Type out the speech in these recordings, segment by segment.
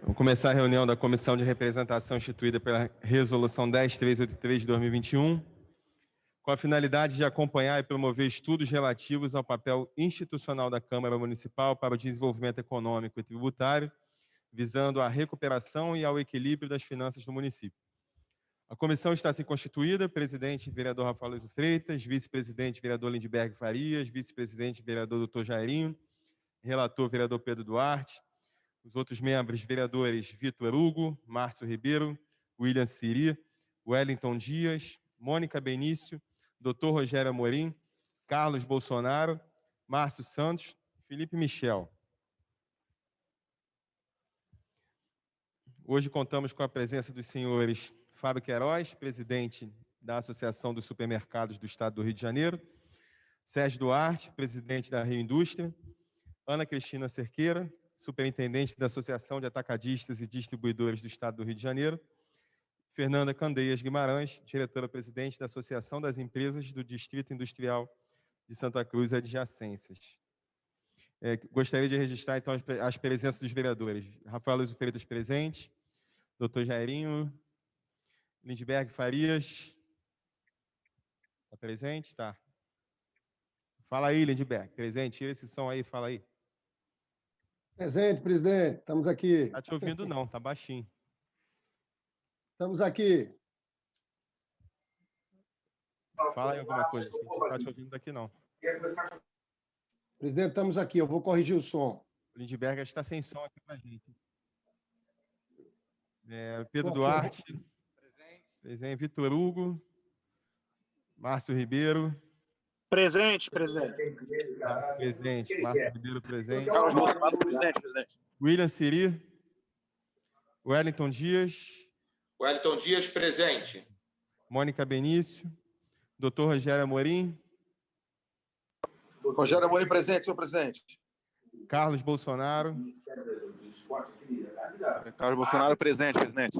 Vamos começar a reunião da Comissão de Representação instituída pela Resolução 10.383 de 2021, com a finalidade de acompanhar e promover estudos relativos ao papel institucional da Câmara Municipal para o desenvolvimento econômico e tributário, visando a recuperação e ao equilíbrio das finanças do município. A comissão está assim constituída: presidente, vereador Rafael Luiz Freitas; vice-presidente, vereador Lindbergh Farias; vice-presidente, vereador Dr. Jairinho; relator, vereador Pedro Duarte; os outros membros, vereadores Vitor Hugo, Márcio Ribeiro, William Siri, Wellington Dias, Mônica Benício, Dr. Rogério Amorim, Carlos Bolsonaro, Márcio Santos, Felipe Michel. Hoje contamos com a presença dos senhores Fábio Queiroz, presidente da Associação dos Supermercados do Estado do Rio de Janeiro; Sérgio Duarte, presidente da Rio Indústria; Ana Cristina Cerqueira, superintendente da Associação de Atacadistas e Distribuidores do Estado do Rio de Janeiro; Fernanda Candeias Guimarães, diretora-presidente da Associação das Empresas do Distrito Industrial de Santa Cruz e adjacências. Gostaria de registrar, então, as presenças dos vereadores: Rafael Luiz Freitas, presente; Dr. Jairinho; Lindbergh Farias. Está presente? Está. Fala aí, Lindbergh. Presente. Tira esse som aí, fala aí. Presente, presidente. Estamos aqui. Está te ouvindo não, está baixinho. Estamos aqui. Fala aí alguma coisa, a gente não está te ouvindo daqui não. Presidente, estamos aqui. Eu vou corrigir o som. O Lindbergh está sem som aqui para a gente. Pedro Duarte. Presente. Vitor Hugo. Márcio Ribeiro. Presente, presidente. Márcio, presente. Márcio Ribeiro, presente. Carlos Bolsonaro, presidente, presidente. William Siri. Wellington Dias. Wellington Dias, presente. Mônica Benício. Dr. Rogério Amorim. Rogério Amorim, presente, senhor presidente. Carlos Bolsonaro. Carlos Bolsonaro, presidente, presidente.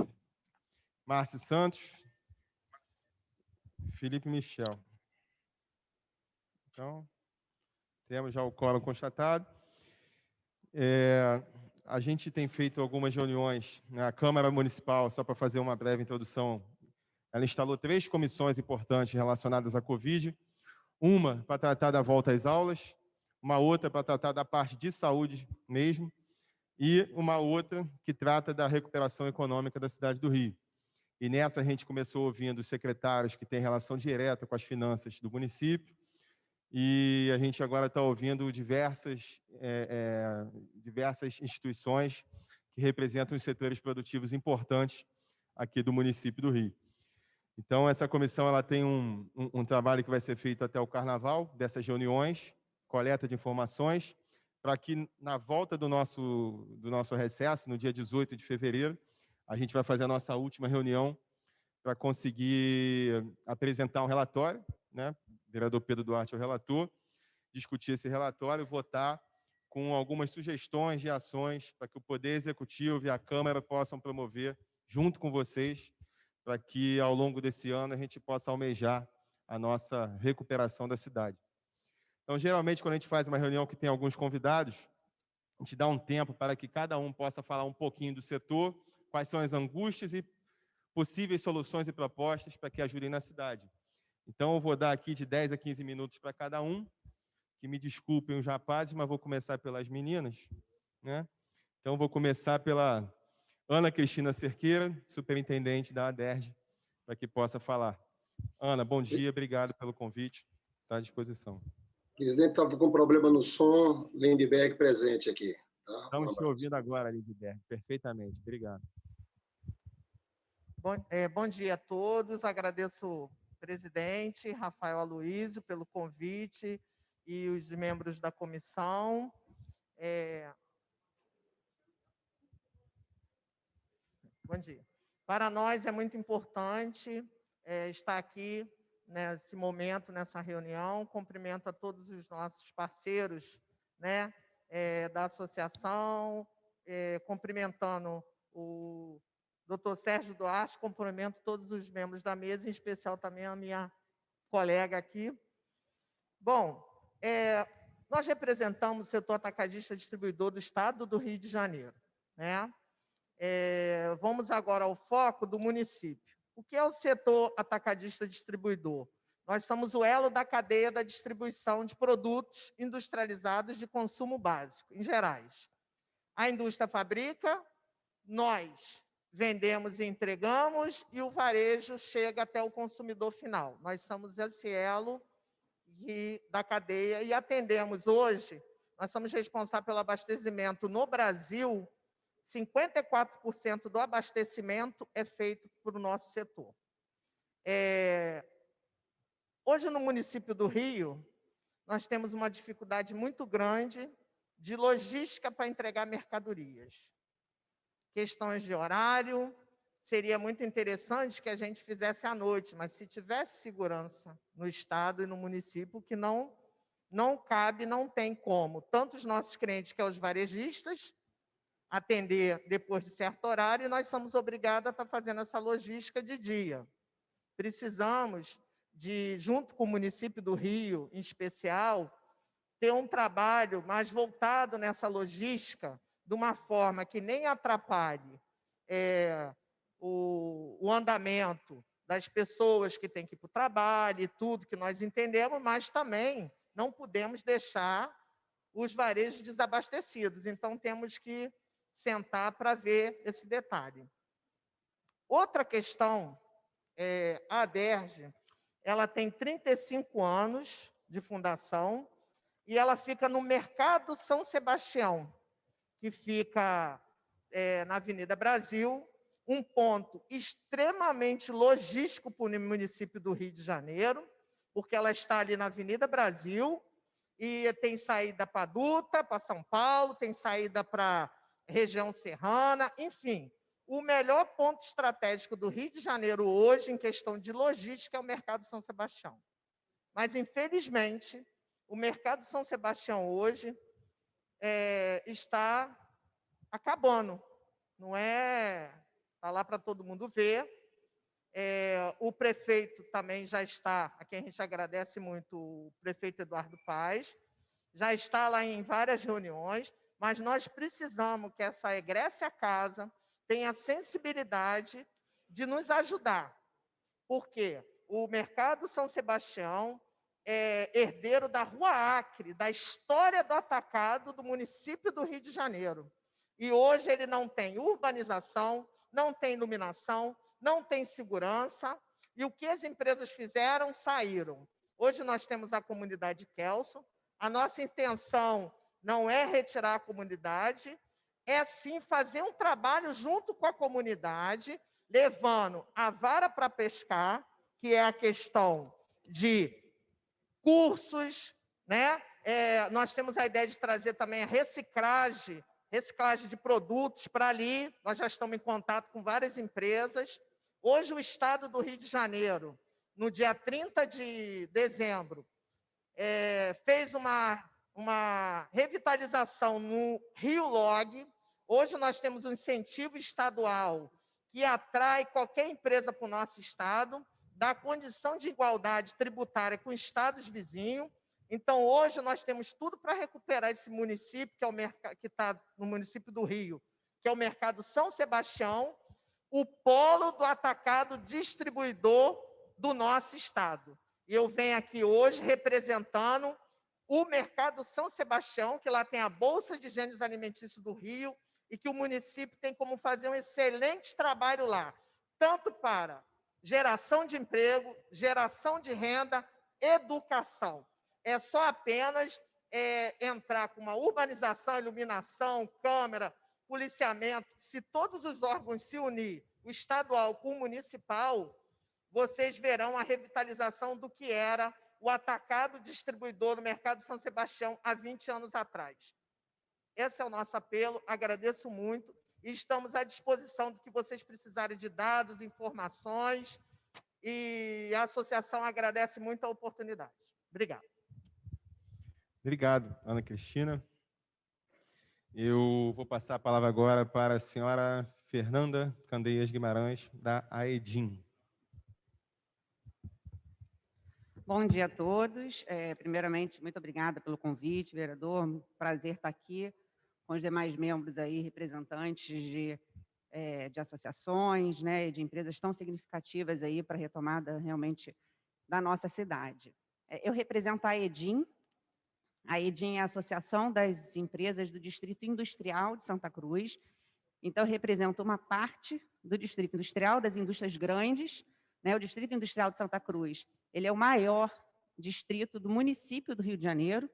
Márcio Santos. Felipe Michel. Então, temos já o quórum constatado. A gente tem feito algumas reuniões na Câmara Municipal, só para fazer uma breve introdução. Ela instalou 3 comissões importantes relacionadas à Covid, uma para tratar da volta às aulas, uma outra para tratar da parte de saúde mesmo, e uma outra que trata da recuperação econômica da cidade do Rio. E nessa a gente começou ouvindo os secretários que têm relação direta com as finanças do município, e a gente agora está ouvindo diversas instituições que representam os setores produtivos importantes aqui do município do Rio. Então, essa comissão ela tem um trabalho que vai ser feito até o Carnaval, dessas reuniões, coleta de informações, para que, na volta do nosso recesso, no dia 18 de fevereiro, a gente vai fazer a nossa última reunião para conseguir apresentar um relatório, né? O vereador Pedro Duarte é o relator, discutir esse relatório, votar com algumas sugestões de ações para que o Poder Executivo e a Câmara possam promover, junto com vocês, para que, ao longo desse ano, a gente possa almejar a nossa recuperação da cidade. Então, geralmente, quando a gente faz uma reunião que tem alguns convidados, a gente dá um tempo para que cada um possa falar um pouquinho do setor, quais são as angústias e possíveis soluções e propostas para que ajudem na cidade. Então, eu vou dar aqui de 10 a 15 minutos para cada um, que me desculpem os rapazes, mas vou começar pelas meninas, né? Então, vou começar pela Ana Cristina Cerqueira, superintendente da ADERJ, para que possa falar. Ana, bom dia, obrigado pelo convite, está à disposição. O presidente estava com problema no som, Lindbergh presente aqui. Tá? Estamos te ouvindo agora, Lindbergh, perfeitamente, obrigado. Bom dia a todos, agradeço o presidente Rafael Aloísio pelo convite e os membros da comissão. Bom dia. Para nós é muito importante estar aqui nesse momento, nessa reunião. Cumprimento a todos os nossos parceiros, né, da associação, cumprimentando o Dr. Sérgio Duarte, cumprimento todos os membros da mesa, em especial também a minha colega aqui. Bom, nós representamos o setor atacadista distribuidor do Estado do Rio de Janeiro, né? Vamos agora ao foco do município. O que é o setor atacadista distribuidor? Nós somos o elo da cadeia da distribuição de produtos industrializados de consumo básico, em gerais. A indústria fabrica, nós vendemos e entregamos, e o varejo chega até o consumidor final. Nós somos esse elo da cadeia e atendemos hoje, nós somos responsáveis pelo abastecimento no Brasil, 54% do abastecimento é feito por o nosso setor. Hoje, no município do Rio, nós temos uma dificuldade muito grande de logística para entregar mercadorias. Questões de horário, seria muito interessante que a gente fizesse à noite, mas se tivesse segurança no estado e no município, que não cabe, não tem como. Tanto os nossos clientes, que são os varejistas, atender depois de certo horário, e nós somos obrigados a estar fazendo essa logística de dia. Precisamos junto com o município do Rio, em especial, ter um trabalho mais voltado nessa logística, de uma forma que nem atrapalhe o andamento das pessoas que têm que ir para o trabalho e tudo que nós entendemos, mas também não podemos deixar os varejos desabastecidos. Então, temos que sentar para ver esse detalhe. Outra questão, a ADERJ, ela tem 35 anos de fundação e ela fica no Mercado São Sebastião, que fica na Avenida Brasil, um ponto extremamente logístico para o município do Rio de Janeiro, porque ela está ali na Avenida Brasil e tem saída para Dutra, para São Paulo, tem saída para a região serrana, enfim. O melhor ponto estratégico do Rio de Janeiro hoje, em questão de logística, é o Mercado São Sebastião. Mas, infelizmente, o Mercado São Sebastião hoje está acabando. Não é falar para todo mundo ver. O prefeito também já está, a quem a gente agradece muito, o prefeito Eduardo Paes, já está lá em várias reuniões, mas nós precisamos que essa egrécia casa tenha sensibilidade de nos ajudar, porque o Mercado São Sebastião é herdeiro da Rua Acre, da história do atacado do município do Rio de Janeiro. E hoje ele não tem urbanização, não tem iluminação, não tem segurança, e o que as empresas fizeram, saíram. Hoje nós temos a comunidade Kelso, a nossa intenção não é retirar a comunidade, é sim fazer um trabalho junto com a comunidade, levando a vara para pescar, que é a questão de cursos, né? Nós temos a ideia de trazer também a reciclagem de produtos para ali, nós já estamos em contato com várias empresas. Hoje o Estado do Rio de Janeiro, no dia 30 de dezembro, fez uma revitalização no Rio Log. Hoje nós temos um incentivo estadual que atrai qualquer empresa para o nosso estado, dá condição de igualdade tributária com estados vizinhos. Então, hoje nós temos tudo para recuperar esse município, que está no município do Rio, que é o Mercado São Sebastião, o polo do atacado distribuidor do nosso estado. E eu venho aqui hoje representando o Mercado São Sebastião, que lá tem a Bolsa de Gêneros Alimentícios do Rio, e que o município tem como fazer um excelente trabalho lá, tanto para geração de emprego, geração de renda, educação. É só apenas entrar com uma urbanização, iluminação, câmera, policiamento. Se todos os órgãos se unirem, o estadual com o municipal, vocês verão a revitalização do que era o atacado distribuidor no Mercado São Sebastião há 20 anos atrás. Esse é o nosso apelo, agradeço muito e estamos à disposição do que vocês precisarem de dados, informações, e a associação agradece muito a oportunidade. Obrigada. Obrigado, Ana Cristina. Eu vou passar a palavra agora para a senhora Fernanda Candeias Guimarães, da AEDIM. Bom dia a todos. Primeiramente, muito obrigada pelo convite, vereador. Prazer estar aqui com os demais membros aí, representantes de associações, né, e de empresas tão significativas aí para a retomada realmente da nossa cidade. Eu represento a EDIM. A EDIM é a Associação das Empresas do Distrito Industrial de Santa Cruz. Então, eu represento uma parte do Distrito Industrial, das indústrias grandes, né? O Distrito Industrial de Santa Cruz, ele é o maior distrito do município do Rio de Janeiro.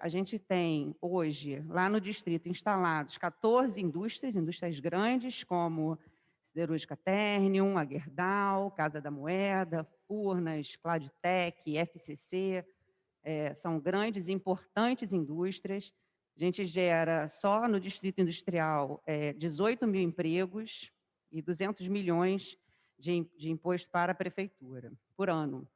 A gente tem, hoje, lá no distrito, instalados 14 indústrias grandes, como Siderúrgica Ternium, a Gerdau, Casa da Moeda, Furnas, Claditec, FCC, são grandes e importantes indústrias. A gente gera, só no Distrito Industrial, 18 mil empregos e 200 milhões de imposto para a Prefeitura, por ano.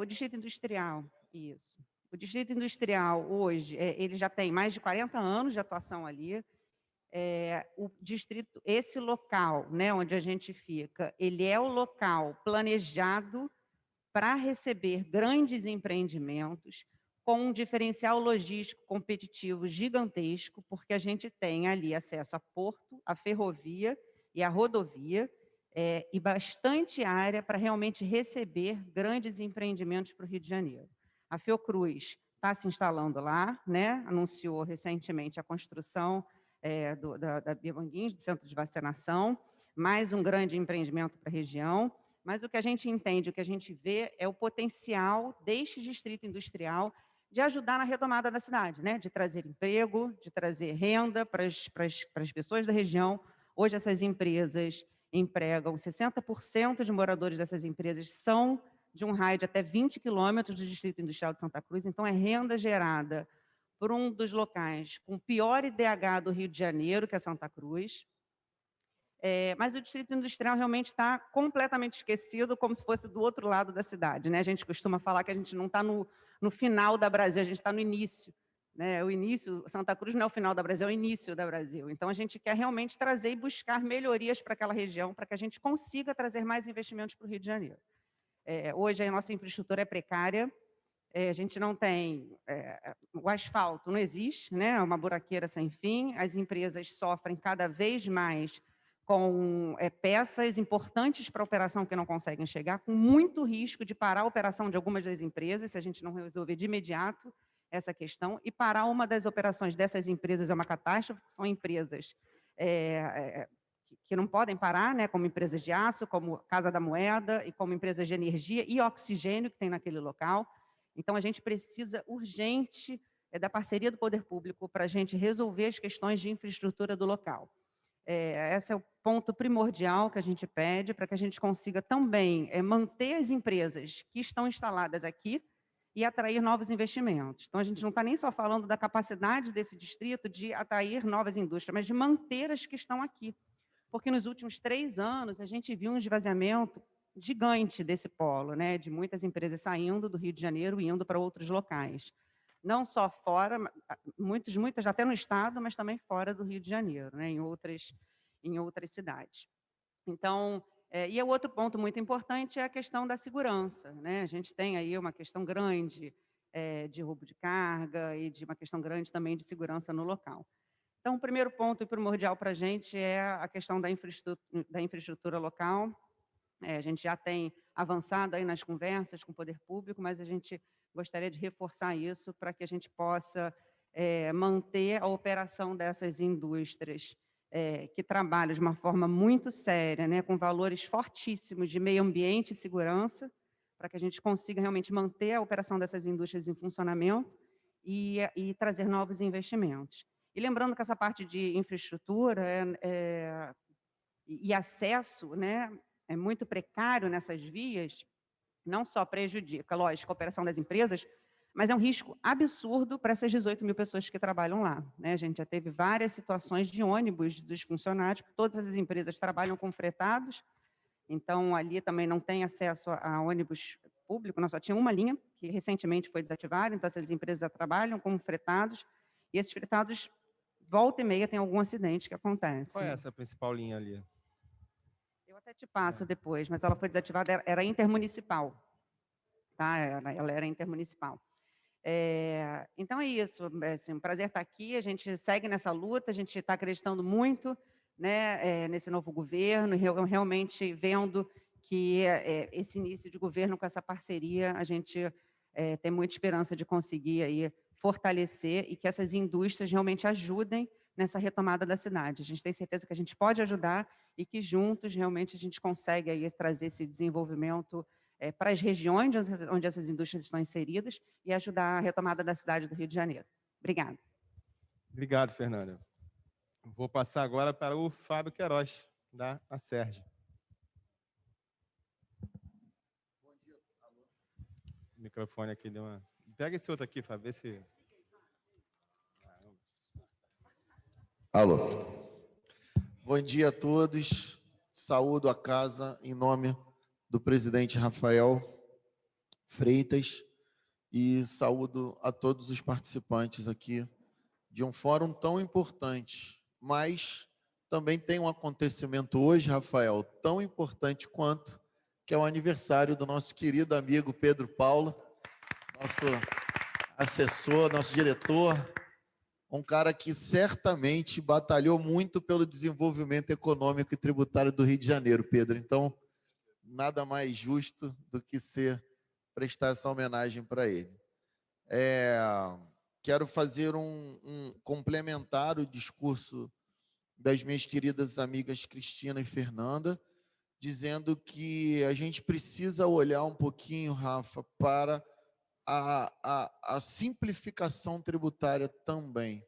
O Distrito Industrial, isso. O Distrito Industrial, hoje, ele já tem mais de 40 anos de atuação ali. O distrito, esse local, né, onde a gente fica, ele é o local planejado para receber grandes empreendimentos com um diferencial logístico competitivo gigantesco, porque a gente tem ali acesso a porto, a ferrovia e a rodovia, e bastante área para realmente receber grandes empreendimentos para o Rio de Janeiro. A Fiocruz está se instalando lá, né? Anunciou recentemente a construção da Biomanguins, do centro de vacinação, mais um grande empreendimento para a região. Mas o que a gente entende, o que a gente vê é o potencial deste distrito industrial de ajudar na retomada da cidade, né? De trazer emprego, de trazer renda para as pessoas da região. Hoje, essas empresas empregam 60% de moradores dessas empresas são de um raio de até 20 quilômetros do Distrito Industrial de Santa Cruz. Então, é renda gerada por um dos locais com o pior IDH do Rio de Janeiro, que é Santa Cruz. Mas o Distrito Industrial realmente está completamente esquecido, como se fosse do outro lado da cidade, né? A gente costuma falar que a gente não está no final da Brasil, a gente está no início, né? O início, Santa Cruz não é o final da Brasil, é o início da Brasil. Então, a gente quer realmente trazer e buscar melhorias para aquela região, para que a gente consiga trazer mais investimentos para o Rio de Janeiro. Hoje, a nossa infraestrutura é precária, a gente não tem... o asfalto não existe, né? É uma buraqueira sem fim, as empresas sofrem cada vez mais com peças importantes para a operação que não conseguem chegar, com muito risco de parar a operação de algumas das empresas, se a gente não resolver de imediato essa questão, e parar uma das operações dessas empresas é uma catástrofe, são empresas que não podem parar, né, como empresas de aço, como Casa da Moeda, e como empresas de energia e oxigênio que tem naquele local. Então, a gente precisa urgente da parceria do poder público para a gente resolver as questões de infraestrutura do local. Esse é o ponto primordial que a gente pede para que a gente consiga também manter as empresas que estão instaladas aqui e atrair novos investimentos. Então, a gente não está nem só falando da capacidade desse distrito de atrair novas indústrias, mas de manter as que estão aqui. Porque nos últimos 3 anos, a gente viu um esvaziamento gigante desse polo, né, de muitas empresas saindo do Rio de Janeiro e indo para outros locais. Não só fora, muitas até no estado, mas também fora do Rio de Janeiro, né, em outras cidades. Então, e o outro ponto muito importante é a questão da segurança, né? A gente tem aí uma questão grande de roubo de carga e de uma questão grande também de segurança no local. Então, o primeiro ponto primordial para a gente é a questão da infraestrutura local. A gente já tem avançado aí nas conversas com o poder público, mas a gente gostaria de reforçar isso para que a gente possa manter a operação dessas indústrias que trabalham de uma forma muito séria, né, com valores fortíssimos de meio ambiente e segurança, para que a gente consiga realmente manter a operação dessas indústrias em funcionamento e trazer novos investimentos. E lembrando que essa parte de infraestrutura e acesso, né, é muito precário nessas vias, não só prejudica, lógico, a operação das empresas, mas é um risco absurdo para essas 18 mil pessoas que trabalham lá, né? A gente já teve várias situações de ônibus dos funcionários, porque todas as empresas trabalham com fretados, então ali também não tem acesso a ônibus público, nós só tinha uma linha, que recentemente foi desativada, então essas empresas trabalham como fretados, e esses fretados, volta e meia, tem algum acidente que acontece. Qual é essa principal linha ali? Eu até te passo depois, mas ela foi desativada, era intermunicipal, tá? Ela era intermunicipal. Então é isso, assim, um prazer estar aqui, a gente segue nessa luta, a gente está acreditando muito né, nesse novo governo, realmente vendo que esse início de governo com essa parceria, a gente tem muita esperança de conseguir aí fortalecer e que essas indústrias realmente ajudem nessa retomada da cidade. A gente tem certeza que a gente pode ajudar e que juntos realmente a gente consegue aí trazer esse desenvolvimento para as regiões onde essas indústrias estão inseridas e ajudar a retomada da cidade do Rio de Janeiro. Obrigada. Obrigado, Fernanda. Vou passar agora para o Fábio Queiroz, da Acerj. O microfone aqui deu uma... Pega esse outro aqui, Fábio, vê se... Alô. Bom dia a todos. Saúdo a casa em nome do presidente Rafael Freitas e saúdo a todos os participantes aqui de um fórum tão importante. Mas também tem um acontecimento hoje, Rafael, tão importante quanto, que é o aniversário do nosso querido amigo Pedro Paulo, nosso assessor, nosso diretor, um cara que certamente batalhou muito pelo desenvolvimento econômico e tributário do Rio de Janeiro, Pedro. Então, nada mais justo do que prestar essa homenagem para ele. Quero fazer complementar o discurso das minhas queridas amigas Cristina e Fernanda, dizendo que a gente precisa olhar um pouquinho, Rafa, para a simplificação tributária também.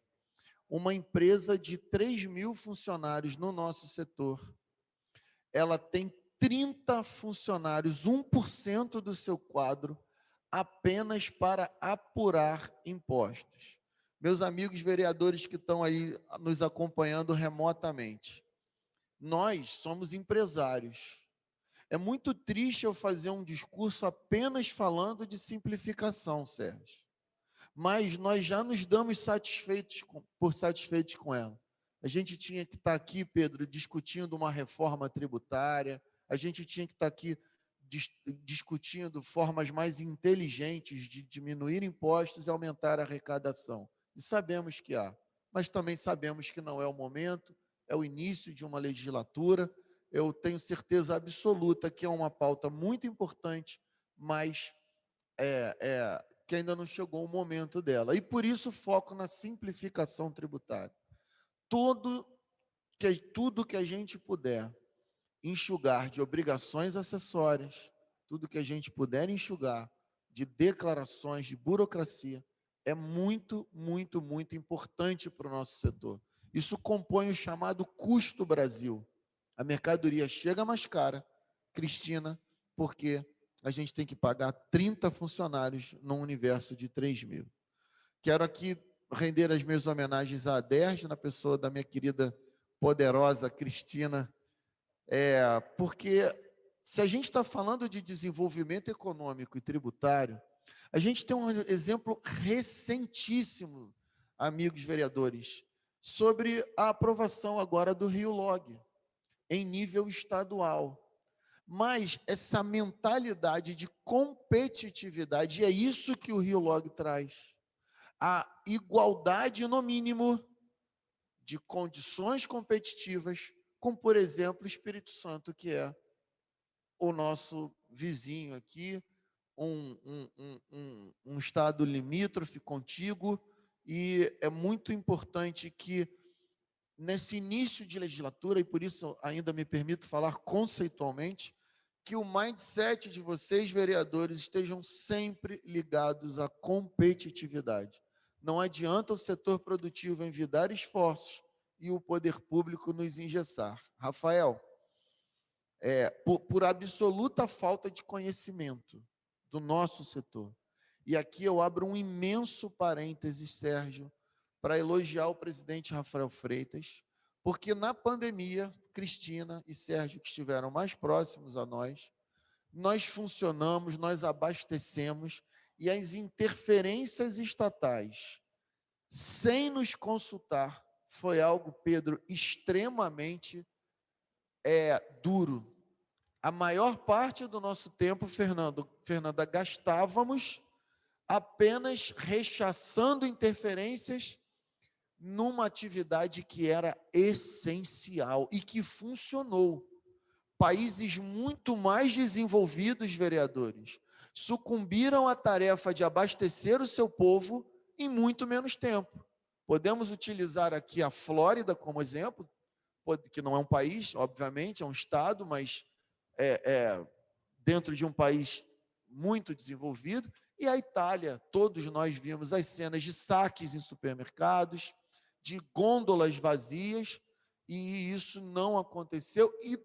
Uma empresa de 3.000 funcionários no nosso setor, ela tem 30 funcionários, 1% do seu quadro, apenas para apurar impostos. Meus amigos vereadores que estão aí nos acompanhando remotamente, nós somos empresários. É muito triste eu fazer um discurso apenas falando de simplificação, Sérgio. Mas nós já nos damos satisfeitos com ela. A gente tinha que estar aqui, Pedro, discutindo uma reforma tributária, a gente tinha que estar aqui discutindo formas mais inteligentes de diminuir impostos e aumentar a arrecadação. E sabemos que há, mas também sabemos que não é o momento, é o início de uma legislatura. Eu tenho certeza absoluta que é uma pauta muito importante, mas que ainda não chegou o momento dela. E por isso foco na simplificação tributária. Tudo que a gente puder enxugar de obrigações acessórias, tudo que a gente puder enxugar de declarações, de burocracia, é muito, muito, muito importante para o nosso setor. Isso compõe o chamado custo Brasil. A mercadoria chega mais cara, Cristina, porque a gente tem que pagar 30 funcionários num universo de 3.000. Quero aqui render as minhas homenagens à ADERJ, na pessoa da minha querida, poderosa Cristina, porque se a gente está falando de desenvolvimento econômico e tributário, a gente tem um exemplo recentíssimo, amigos vereadores, sobre a aprovação agora do Rio Log, em nível estadual. Mas essa mentalidade de competitividade, é isso que o Rio Log traz. A igualdade, no mínimo, de condições competitivas, com, por exemplo, o Espírito Santo, que é o nosso vizinho aqui, um estado limítrofe contíguo, e é muito importante que, nesse início de legislatura, e por isso ainda me permito falar conceitualmente, que o mindset de vocês, vereadores, estejam sempre ligados à competitividade. Não adianta o setor produtivo envidar esforços e o poder público nos engessar. Rafael, por absoluta falta de conhecimento do nosso setor, e aqui eu abro um imenso parênteses, Sérgio, para elogiar o presidente Rafael Freitas, porque na pandemia, Cristina e Sérgio, que estiveram mais próximos a nós funcionamos, nós abastecemos, e as interferências estatais, sem nos consultar, foi algo, Pedro, extremamente duro. A maior parte do nosso tempo, Fernanda, gastávamos apenas rechaçando interferências numa atividade que era essencial e que funcionou. Países muito mais desenvolvidos, vereadores, sucumbiram à tarefa de abastecer o seu povo em muito menos tempo. Podemos utilizar aqui a Flórida como exemplo, que não é um país, obviamente, é um estado, mas dentro de um país muito desenvolvido, e a Itália. Todos nós vimos as cenas de saques em supermercados, de gôndolas vazias, e isso não aconteceu, e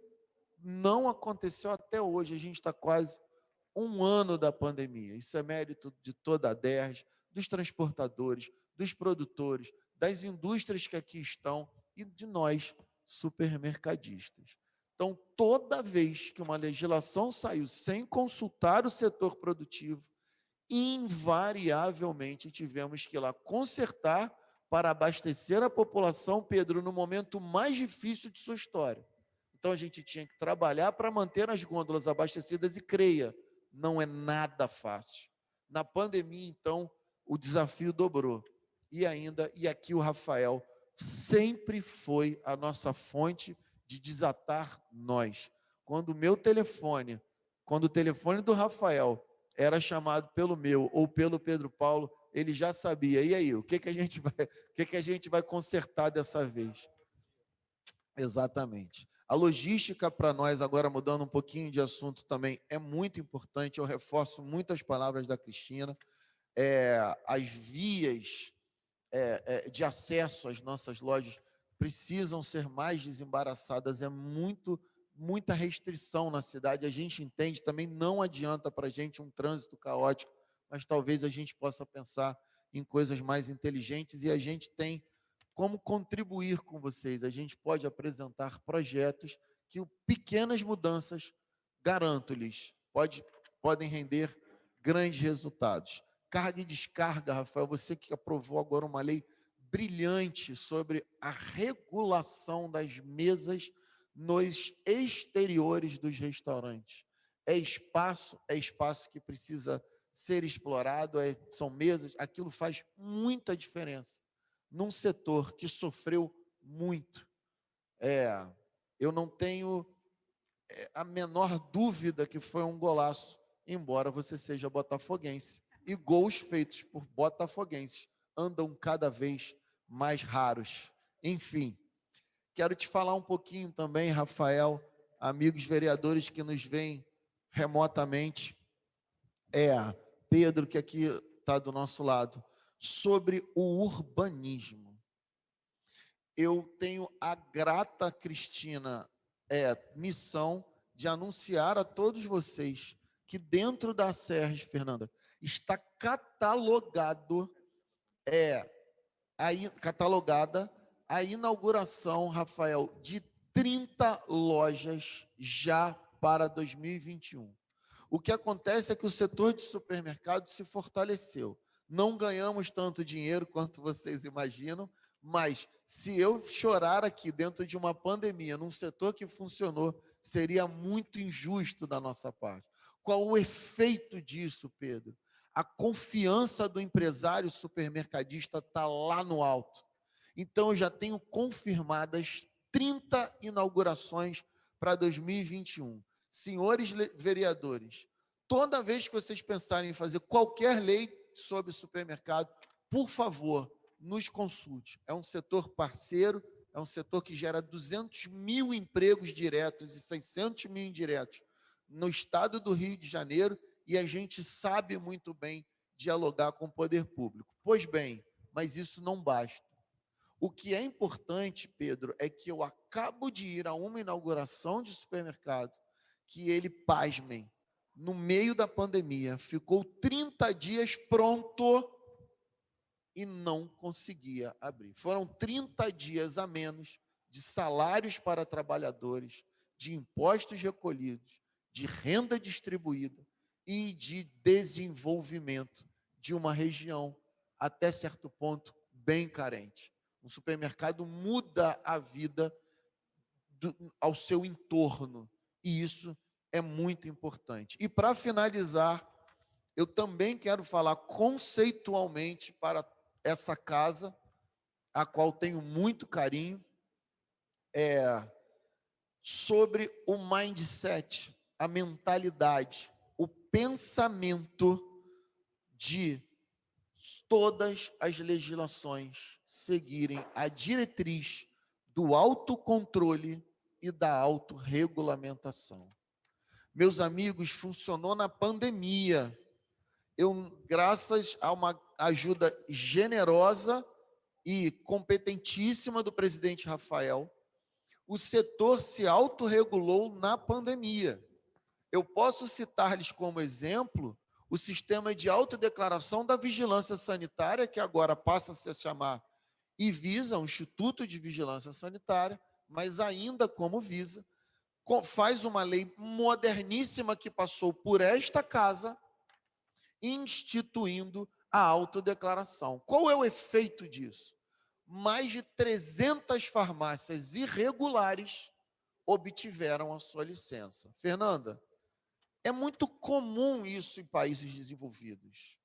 não aconteceu até hoje. A gente está quase um ano da pandemia. Isso é mérito de toda a DERJ, dos transportadores, dos produtores, das indústrias que aqui estão e de nós, supermercadistas. Então, toda vez que uma legislação saiu sem consultar o setor produtivo, invariavelmente tivemos que ir lá consertar para abastecer a população, Pedro, no momento mais difícil de sua história. Então, a gente tinha que trabalhar para manter as gôndolas abastecidas e, creia, não é nada fácil. Na pandemia, então, o desafio dobrou. E aqui o Rafael sempre foi a nossa fonte de desatar nós. Quando o telefone do Rafael era chamado pelo meu ou pelo Pedro Paulo, ele já sabia. E aí, o que a gente vai consertar dessa vez? Exatamente. A logística para nós, agora mudando um pouquinho de assunto também, é muito importante. Eu reforço muito as palavras da Cristina. As vias de acesso às nossas lojas precisam ser mais desembaraçadas. É muita restrição na cidade. A gente entende, também não adianta para a gente um trânsito caótico, mas talvez a gente possa pensar em coisas mais inteligentes, e a gente tem como contribuir com vocês. A gente pode apresentar projetos que pequenas mudanças, garanto-lhes, podem render grandes resultados. Carga e descarga, Rafael, você que aprovou agora uma lei brilhante sobre a regulação das mesas nos exteriores dos restaurantes. É espaço que precisa ser explorado, são mesas, aquilo faz muita diferença. Num setor que sofreu muito, eu não tenho a menor dúvida que foi um golaço, embora você seja botafoguense. E gols feitos por botafoguenses andam cada vez mais raros. Enfim, quero te falar um pouquinho também, Rafael, amigos vereadores que nos veem remotamente, Pedro, que aqui está do nosso lado, sobre o urbanismo. Eu tenho a grata, Cristina, missão de anunciar a todos vocês que dentro da Serres, Fernanda, está catalogada a inauguração, Rafael, de 30 lojas já para 2021. O que acontece é que o setor de supermercado se fortaleceu. Não ganhamos tanto dinheiro quanto vocês imaginam, mas se eu chorar aqui dentro de uma pandemia, num setor que funcionou, seria muito injusto da nossa parte. Qual o efeito disso, Pedro? A confiança do empresário supermercadista está lá no alto. Então, eu já tenho confirmadas 30 inaugurações para 2021. Senhores vereadores, toda vez que vocês pensarem em fazer qualquer lei sobre supermercado, por favor, nos consulte. É um setor parceiro, é um setor que gera 200 mil empregos diretos e 600 mil indiretos no estado do Rio de Janeiro, e a gente sabe muito bem dialogar com o poder público. Pois bem, mas isso não basta. O que é importante, Pedro, é que eu acabo de ir a uma inauguração de supermercado que ele, pasmem, no meio da pandemia, ficou 30 dias pronto e não conseguia abrir. Foram 30 dias a menos de salários para trabalhadores, de impostos recolhidos, de renda distribuída e de desenvolvimento de uma região, até certo ponto, bem carente. Um supermercado muda a vida ao seu entorno, e isso é muito importante. E para finalizar, eu também quero falar conceitualmente para essa casa, a qual tenho muito carinho, é sobre o mindset, a mentalidade, o pensamento de todas as legislações seguirem a diretriz do autocontrole e da autorregulamentação. Meus amigos, funcionou na pandemia. Graças a uma ajuda generosa e competentíssima do presidente Rafael, o setor se autorregulou na pandemia. Eu posso citar-lhes como exemplo o sistema de autodeclaração da vigilância sanitária, que agora passa a se chamar IVISA, o Instituto de Vigilância Sanitária, mas ainda como VISA, faz uma lei moderníssima que passou por esta casa, instituindo a autodeclaração. Qual é o efeito disso? Mais de 300 farmácias irregulares obtiveram a sua licença. Fernanda, é muito comum isso em países desenvolvidos.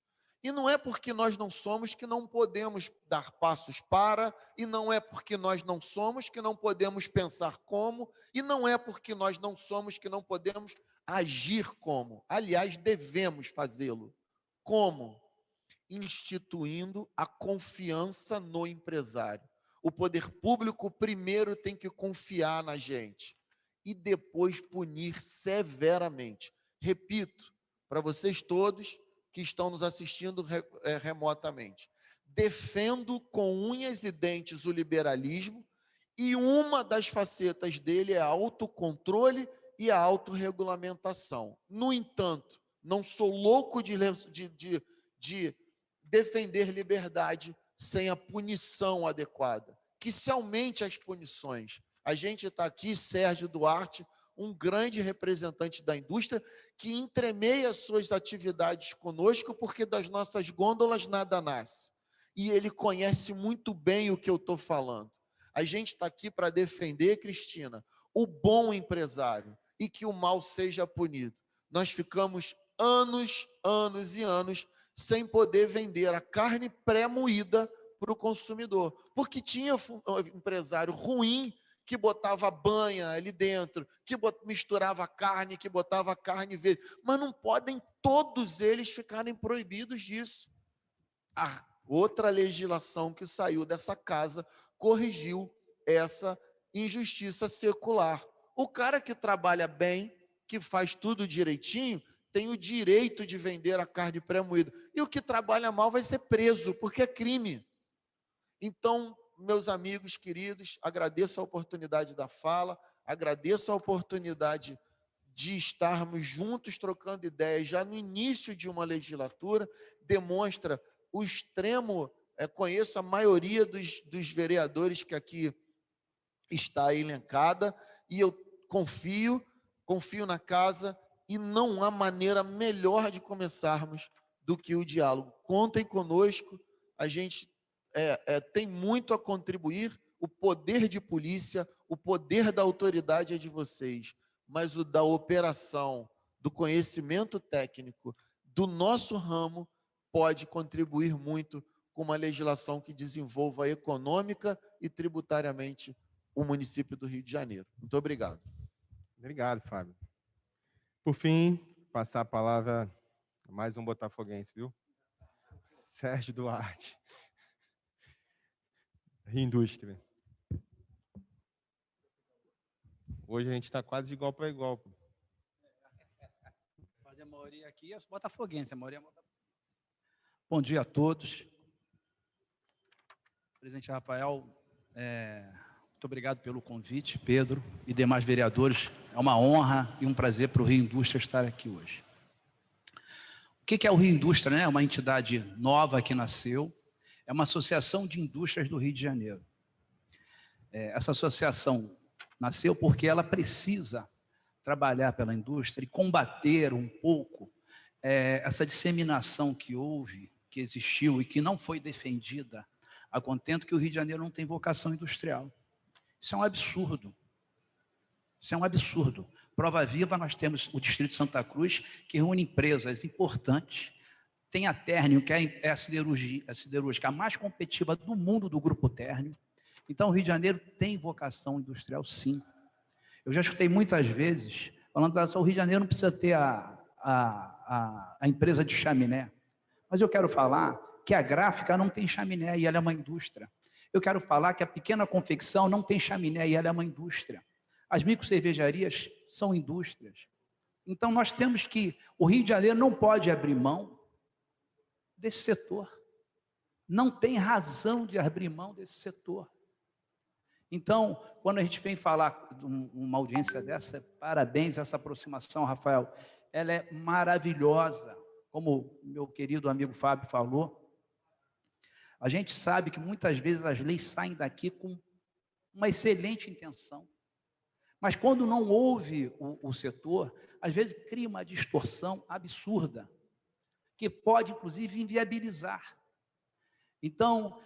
E não é porque nós não somos que não podemos dar passos para, e não é porque nós não somos que não podemos pensar como, e não é porque nós não somos que não podemos agir como. Aliás, devemos fazê-lo. Como? Instituindo a confiança no empresário. O poder público primeiro tem que confiar na gente e depois punir severamente. Repito, para vocês todos que estão nos assistindo remotamente, defendo com unhas e dentes o liberalismo e uma das facetas dele é a autocontrole e a autorregulamentação. No entanto, não sou louco de defender liberdade sem a punição adequada, que se aumente as punições. A gente está aqui, Sérgio Duarte, um grande representante da indústria, que entremeia suas atividades conosco, porque das nossas gôndolas nada nasce. E ele conhece muito bem o que eu estou falando. A gente está aqui para defender, Cristina, o bom empresário e que o mal seja punido. Nós ficamos anos e anos sem poder vender a carne pré-moída para o consumidor, porque tinha empresário ruim que botava banha ali dentro, que misturava carne, que botava carne verde, mas não podem todos eles ficarem proibidos disso. A outra legislação que saiu dessa casa corrigiu essa injustiça secular. O cara que trabalha bem, que faz tudo direitinho, tem o direito de vender a carne pré-moída. E o que trabalha mal vai ser preso, porque é crime. Então, meus amigos queridos, agradeço a oportunidade da fala, agradeço a oportunidade de estarmos juntos trocando ideias já no início de uma legislatura, demonstra o extremo, conheço a maioria dos vereadores que aqui está elencada, e eu confio na casa, e não há maneira melhor de começarmos do que o diálogo. Contem conosco, a gente tem muito a contribuir, o poder de polícia, o poder da autoridade é de vocês, mas o da operação, do conhecimento técnico, do nosso ramo, pode contribuir muito com uma legislação que desenvolva econômica e tributariamente o município do Rio de Janeiro. Muito obrigado. Obrigado, Fábio. Por fim, passar a palavra a mais um botafoguense, viu? Sérgio Duarte. Indústria. Hoje a gente está quase de igual para igual. A maioria aqui é botafoguense, a maioria é botafoguense. Bom dia a todos. Presidente Rafael, muito obrigado pelo convite, Pedro e demais vereadores. É uma honra e um prazer para o Rio Indústria estar aqui hoje. O que é o Rio Indústria, né? É uma entidade nova que nasceu. É uma associação de indústrias do Rio de Janeiro. Essa associação nasceu porque ela precisa trabalhar pela indústria e combater um pouco essa disseminação que houve, que existiu e que não foi defendida a contento que o Rio de Janeiro não tem vocação industrial. Isso é um absurdo. Isso é um absurdo. Prova viva, nós temos o Distrito de Santa Cruz, que reúne empresas importantes, tem a Térnio, que é a siderúrgica mais competitiva do mundo do Grupo Térnio. Então, o Rio de Janeiro tem vocação industrial, sim. Eu já escutei muitas vezes falando que o Rio de Janeiro não precisa ter a empresa de chaminé. Mas eu quero falar que a gráfica não tem chaminé e ela é uma indústria. Eu quero falar que a pequena confecção não tem chaminé e ela é uma indústria. As microcervejarias são indústrias. Então, nós temos que... O Rio de Janeiro não pode abrir mão desse setor. Não tem razão de abrir mão desse setor. Então, quando a gente vem falar de uma audiência dessa, parabéns essa aproximação, Rafael. Ela é maravilhosa, como meu querido amigo Fábio falou. A gente sabe que muitas vezes as leis saem daqui com uma excelente intenção. Mas quando não houve o setor, às vezes cria uma distorção absurda, que pode, inclusive, inviabilizar. Então,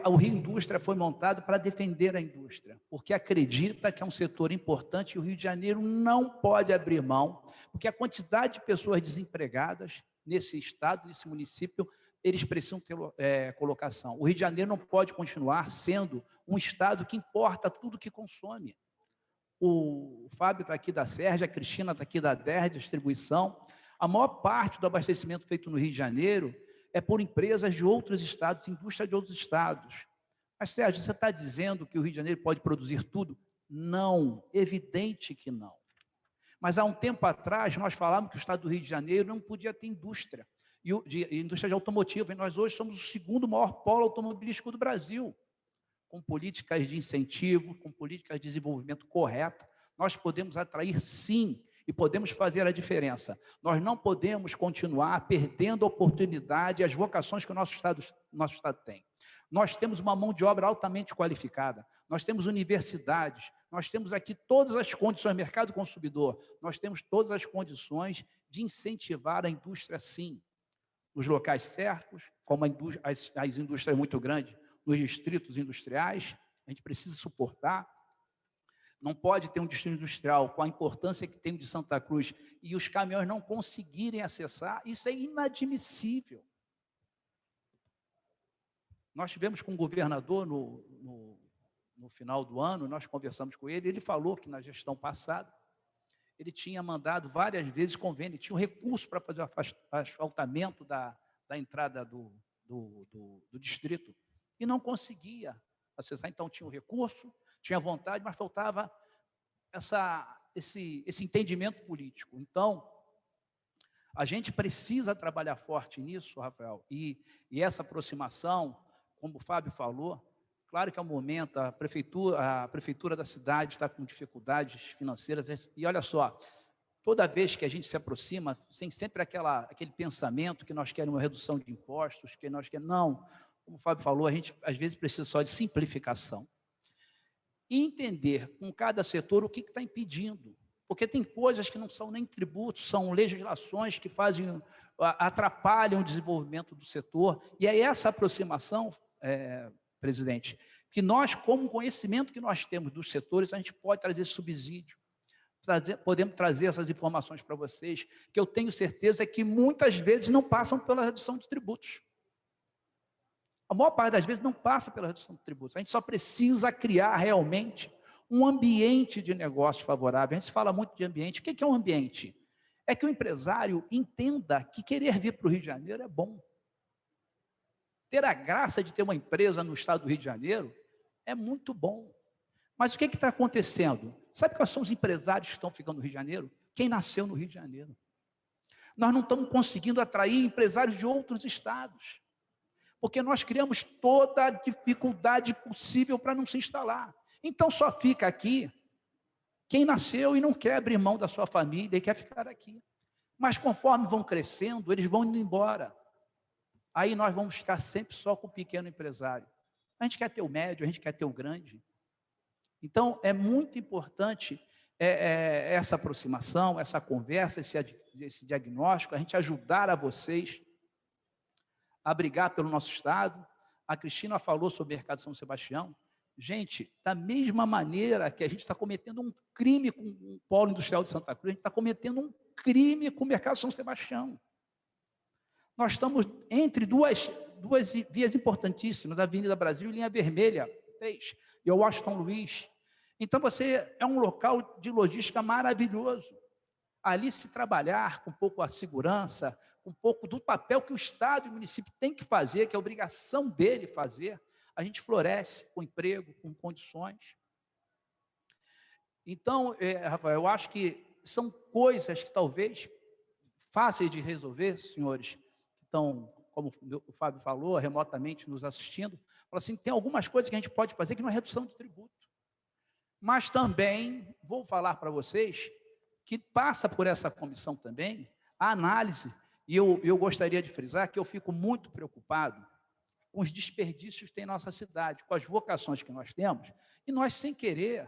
o Rio Indústria foi montado para defender a indústria, porque acredita que é um setor importante e o Rio de Janeiro não pode abrir mão, porque a quantidade de pessoas desempregadas nesse estado, nesse município, eles precisam ter colocação. O Rio de Janeiro não pode continuar sendo um estado que importa tudo que consome. O Fábio está aqui da Sérgio, a Cristina está aqui da DER, distribuição. A maior parte do abastecimento feito no Rio de Janeiro é por empresas de outros estados, indústria de outros estados. Mas, Sérgio, você está dizendo que o Rio de Janeiro pode produzir tudo? Não, evidente que não. Mas há um tempo atrás, nós falávamos que o estado do Rio de Janeiro não podia ter indústria, indústria de automotiva, e nós hoje somos o segundo maior polo automobilístico do Brasil. Com políticas de incentivo, com políticas de desenvolvimento correto, nós podemos atrair, sim, e podemos fazer a diferença. Nós não podemos continuar perdendo a oportunidade e as vocações que o nosso estado tem. Nós temos uma mão de obra altamente qualificada, nós temos universidades, nós temos aqui todas as condições, mercado consumidor, nós temos todas as condições de incentivar a indústria, sim, nos locais certos, como as indústrias muito grandes, nos distritos industriais, a gente precisa suportar. Não pode ter um distrito industrial com a importância que tem o de Santa Cruz e os caminhões não conseguirem acessar, isso é inadmissível. Nós tivemos com o governador no final do ano, nós conversamos com ele, ele falou que na gestão passada, ele tinha mandado várias vezes convênio, tinha um recurso para fazer o asfaltamento da entrada do distrito, e não conseguia acessar. Então, tinha o recurso, tinha vontade, mas faltava esse entendimento político. Então, a gente precisa trabalhar forte nisso, Rafael, e essa aproximação, como o Fábio falou, claro que é um momento, a prefeitura da cidade está com dificuldades financeiras, e olha só, toda vez que a gente se aproxima, tem sempre aquele pensamento que nós queremos uma redução de impostos, que nós queremos... Não, como o Fábio falou, a gente às vezes precisa só de simplificação. E entender com cada setor o que está impedindo. Porque tem coisas que não são nem tributos, são legislações que atrapalham o desenvolvimento do setor. E é essa aproximação, presidente, que nós, com o conhecimento que nós temos dos setores, a gente pode trazer subsídio. Podemos trazer essas informações para vocês, que eu tenho certeza que muitas vezes não passam pela redução de tributos. A maior parte das vezes não passa pela redução de tributos. A gente só precisa criar realmente um ambiente de negócio favorável. A gente fala muito de ambiente. O que é um ambiente? É que o empresário entenda que querer vir para o Rio de Janeiro é bom. Ter a graça de ter uma empresa no estado do Rio de Janeiro é muito bom. Mas o que está acontecendo? Sabe quais são os empresários que estão ficando no Rio de Janeiro? Quem nasceu no Rio de Janeiro. Nós não estamos conseguindo atrair empresários de outros estados, porque nós criamos toda a dificuldade possível para não se instalar. Então, só fica aqui quem nasceu e não quer abrir mão da sua família e quer ficar aqui. Mas, conforme vão crescendo, eles vão indo embora. Aí nós vamos ficar sempre só com o pequeno empresário. A gente quer ter o médio, a gente quer ter o grande. Então, é muito importante essa aproximação, essa conversa, esse diagnóstico, a gente ajudar a vocês a brigar pelo nosso estado. A Cristina falou sobre o mercado de São Sebastião. Gente, da mesma maneira que a gente está cometendo um crime com o polo industrial de Santa Cruz, a gente está cometendo um crime com o mercado de São Sebastião. Nós estamos entre duas vias importantíssimas, a Avenida Brasil e Linha Vermelha 3, e o Washington Luiz. Então, você é um local de logística maravilhoso. Ali se trabalhar com um pouco a segurança, um pouco do papel que o Estado e o município têm que fazer, que é a obrigação dele fazer, a gente floresce com emprego, com condições. Então, Rafael, eu acho que são coisas que talvez fáceis de resolver, senhores, que estão, como o Fábio falou, remotamente nos assistindo, assim, tem algumas coisas que a gente pode fazer que não é redução de tributo. Mas também, vou falar para vocês, que passa por essa comissão também, a análise, e eu gostaria de frisar que eu fico muito preocupado com os desperdícios que tem em nossa cidade, com as vocações que nós temos, e nós, sem querer,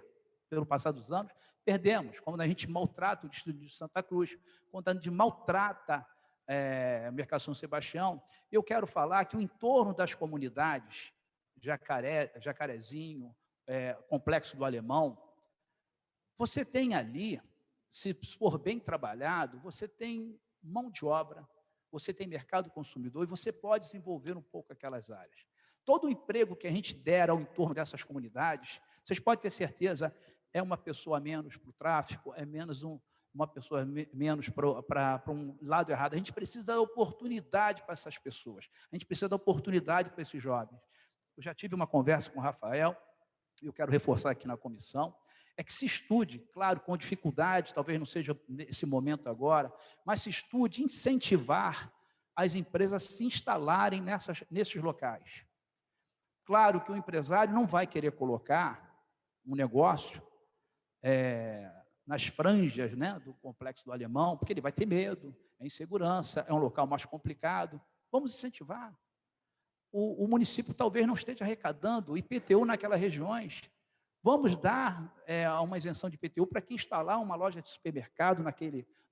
pelo passar dos anos, perdemos, como a gente maltrata o Distrito de Santa Cruz, quando a gente maltrata o Mercado São Sebastião. Eu quero falar que o entorno das comunidades, Jacarezinho, Complexo do Alemão, você tem ali, se for bem trabalhado, você tem mão de obra, você tem mercado consumidor e você pode desenvolver um pouco aquelas áreas. Todo o emprego que a gente der ao entorno dessas comunidades, vocês podem ter certeza, é uma pessoa a menos para o tráfico, é menos uma pessoa menos para um lado errado. A gente precisa dar oportunidade para essas pessoas, a gente precisa dar oportunidade para esses jovens. Eu já tive uma conversa com o Rafael, e eu quero reforçar aqui na comissão, é que se estude, claro, com dificuldade, talvez não seja nesse momento agora, mas se estude incentivar as empresas a se instalarem nesses locais. Claro que o empresário não vai querer colocar um negócio nas franjas, né, do Complexo do Alemão, porque ele vai ter medo, é insegurança, é um local mais complicado. Vamos incentivar. O município talvez não esteja arrecadando IPTU naquelas regiões. Vamos dar uma isenção de IPTU para quem instalar uma loja de supermercado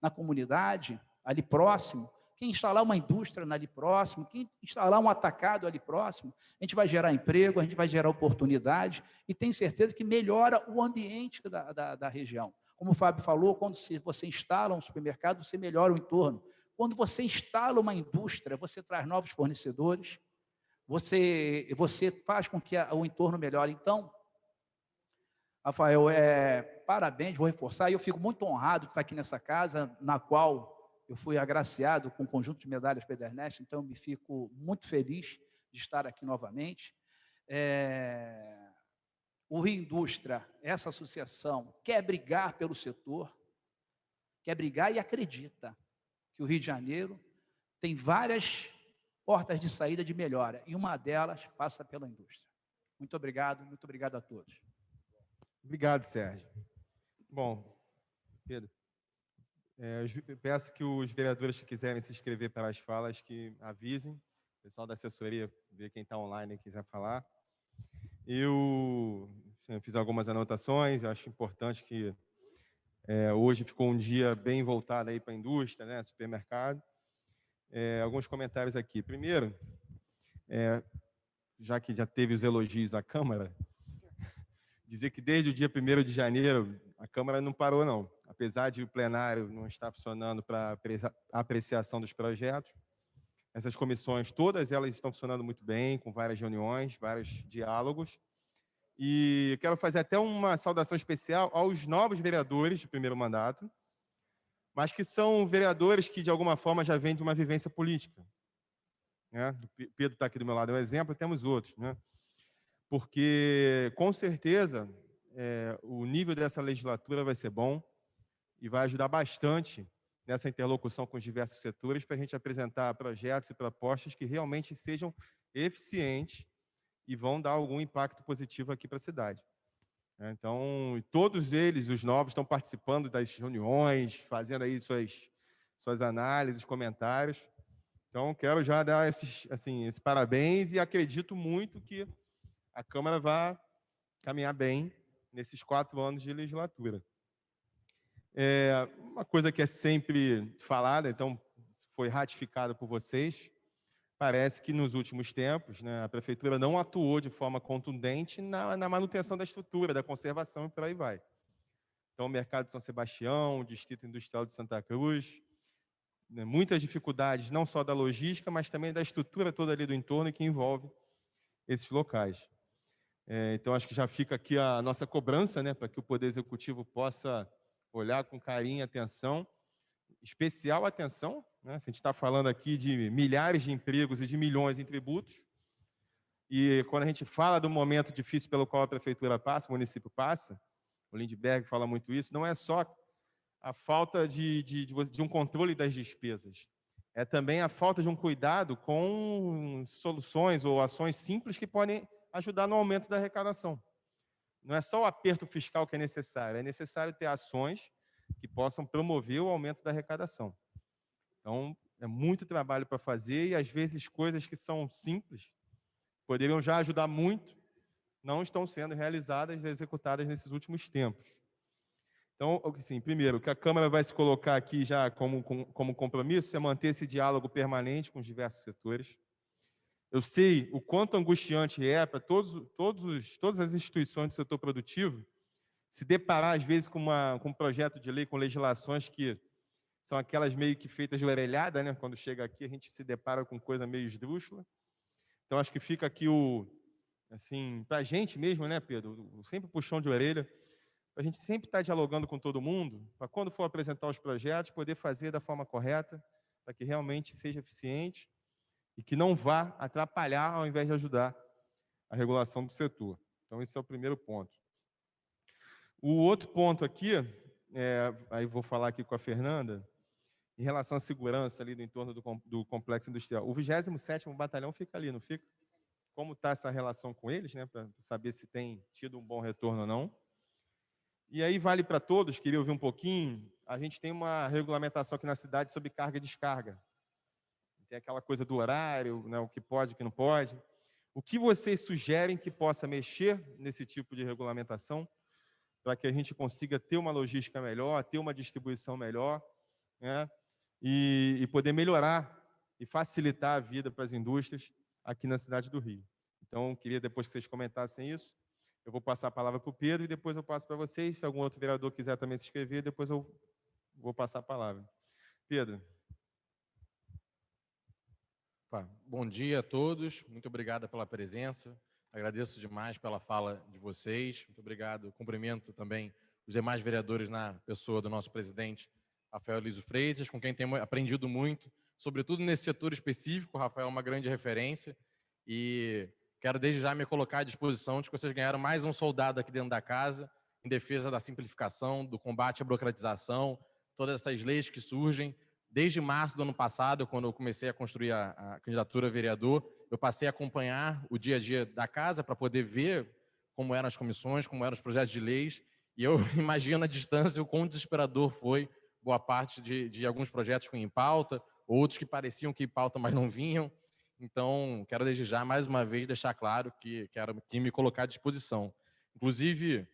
na comunidade, ali próximo, quem instalar uma indústria ali próximo, quem instalar um atacado ali próximo. A gente vai gerar emprego, a gente vai gerar oportunidade e tenho certeza que melhora o ambiente da região. Como o Fábio falou, quando você instala um supermercado, você melhora o entorno. Quando você instala uma indústria, você traz novos fornecedores, você faz com que o entorno melhore. Então, Rafael, parabéns, vou reforçar, e eu fico muito honrado de estar aqui nessa casa, na qual eu fui agraciado com um conjunto de medalhas Pedro Ernesto, então eu me fico muito feliz de estar aqui novamente. O Rio Indústria, essa associação, quer brigar pelo setor, quer brigar e acredita que o Rio de Janeiro tem várias portas de saída de melhora, e uma delas passa pela indústria. Muito obrigado a todos. Obrigado, Sérgio. Bom, Pedro, eu peço que os vereadores que quiserem se inscrever para as falas, que avisem, o pessoal da assessoria, ver quem está online e quiser falar. Eu fiz algumas anotações, eu acho importante que hoje ficou um dia bem voltado aí para a indústria, né, supermercado. Alguns comentários aqui. Primeiro, já que já teve os elogios à Câmara, dizer que desde o dia 1º de janeiro a Câmara não parou, não. Apesar de o plenário não estar funcionando para apreciação dos projetos, essas comissões, todas elas estão funcionando muito bem, com várias reuniões, vários diálogos. E quero fazer até uma saudação especial aos novos vereadores de primeiro mandato, mas que são vereadores que, de alguma forma, já vêm de uma vivência política. Né? O Pedro está aqui do meu lado, é um exemplo, e temos outros. Né? Porque, com certeza, o nível dessa legislatura vai ser bom e vai ajudar bastante nessa interlocução com os diversos setores para a gente apresentar projetos e propostas que realmente sejam eficientes e vão dar algum impacto positivo aqui para a cidade. Então, todos eles, os novos, estão participando das reuniões, fazendo aí suas análises, comentários. Então, quero já dar esse parabéns e acredito muito que a Câmara vai caminhar bem nesses 4 anos de legislatura. Uma coisa que é sempre falada, então foi ratificada por vocês, parece que nos últimos tempos, né, a Prefeitura não atuou de forma contundente na manutenção da estrutura, da conservação e por aí vai. Então, o Mercado de São Sebastião, o Distrito Industrial de Santa Cruz, né, muitas dificuldades, não só da logística, mas também da estrutura toda ali do entorno que envolve esses locais. Então, acho que já fica aqui a nossa cobrança, né, para que o Poder Executivo possa olhar com carinho e atenção, especial atenção, né, se a gente está falando aqui de milhares de empregos e de milhões em tributos, e quando a gente fala do momento difícil pelo qual a Prefeitura passa, o município passa, o Lindbergh fala muito isso, não é só a falta de um controle das despesas, é também a falta de um cuidado com soluções ou ações simples que podem ajudar no aumento da arrecadação. Não é só o aperto fiscal que é necessário ter ações que possam promover o aumento da arrecadação. Então, é muito trabalho para fazer e, às vezes, coisas que são simples, poderiam já ajudar muito, não estão sendo realizadas e executadas nesses últimos tempos. Então, assim, primeiro, o que a Câmara vai se colocar aqui já como compromisso é manter esse diálogo permanente com os diversos setores. Eu sei o quanto angustiante é para todas as instituições do setor produtivo se deparar, às vezes, com um projeto de lei, com legislações que são aquelas meio que feitas de orelhada, né? Quando chega aqui, a gente se depara com coisa meio esdrúxula. Então, acho que fica aqui assim, para a gente mesmo, né, Pedro? Sempre puxão de orelha, para a gente sempre estar dialogando com todo mundo, para quando for apresentar os projetos, poder fazer da forma correta, para que realmente seja eficiente e que não vá atrapalhar ao invés de ajudar a regulação do setor. Então, esse é o primeiro ponto. O outro ponto aqui, aí vou falar aqui com a Fernanda, em relação à segurança ali do entorno do complexo industrial. O 27º Batalhão fica ali, não fica? Como está essa relação com eles, né, para saber se tem tido um bom retorno ou não. E aí vale para todos, queria ouvir um pouquinho, a gente tem uma regulamentação aqui na cidade sobre carga e descarga. Tem aquela coisa do horário, né, o que pode, o que não pode. O que vocês sugerem que possa mexer nesse tipo de regulamentação para que a gente consiga ter uma logística melhor, ter uma distribuição melhor, né, e poder melhorar e facilitar a vida para as indústrias aqui na cidade do Rio. Então, queria depois que vocês comentassem isso, eu vou passar a palavra para o Pedro e depois eu passo para vocês. Se algum outro vereador quiser também se inscrever, depois eu vou passar a palavra. Pedro. Bom dia a todos, muito obrigado pela presença, agradeço demais pela fala de vocês, muito obrigado, cumprimento também os demais vereadores na pessoa do nosso presidente, Rafael Lísio Freitas, com quem temos aprendido muito, sobretudo nesse setor específico. O Rafael é uma grande referência e quero desde já me colocar à disposição de que vocês ganharam mais um soldado aqui dentro da casa, em defesa da simplificação, do combate à burocratização, todas essas leis que surgem. Desde março do ano passado, quando eu comecei a construir a candidatura a vereador, eu passei a acompanhar o dia a dia da casa para poder ver como eram as comissões, como eram os projetos de leis, e eu imagino à distância o quão desesperador foi boa parte de alguns projetos com em pauta, outros que pareciam que em pauta, mas não vinham. Então, quero desde já, mais uma vez, deixar claro que quero me colocar à disposição. Inclusive,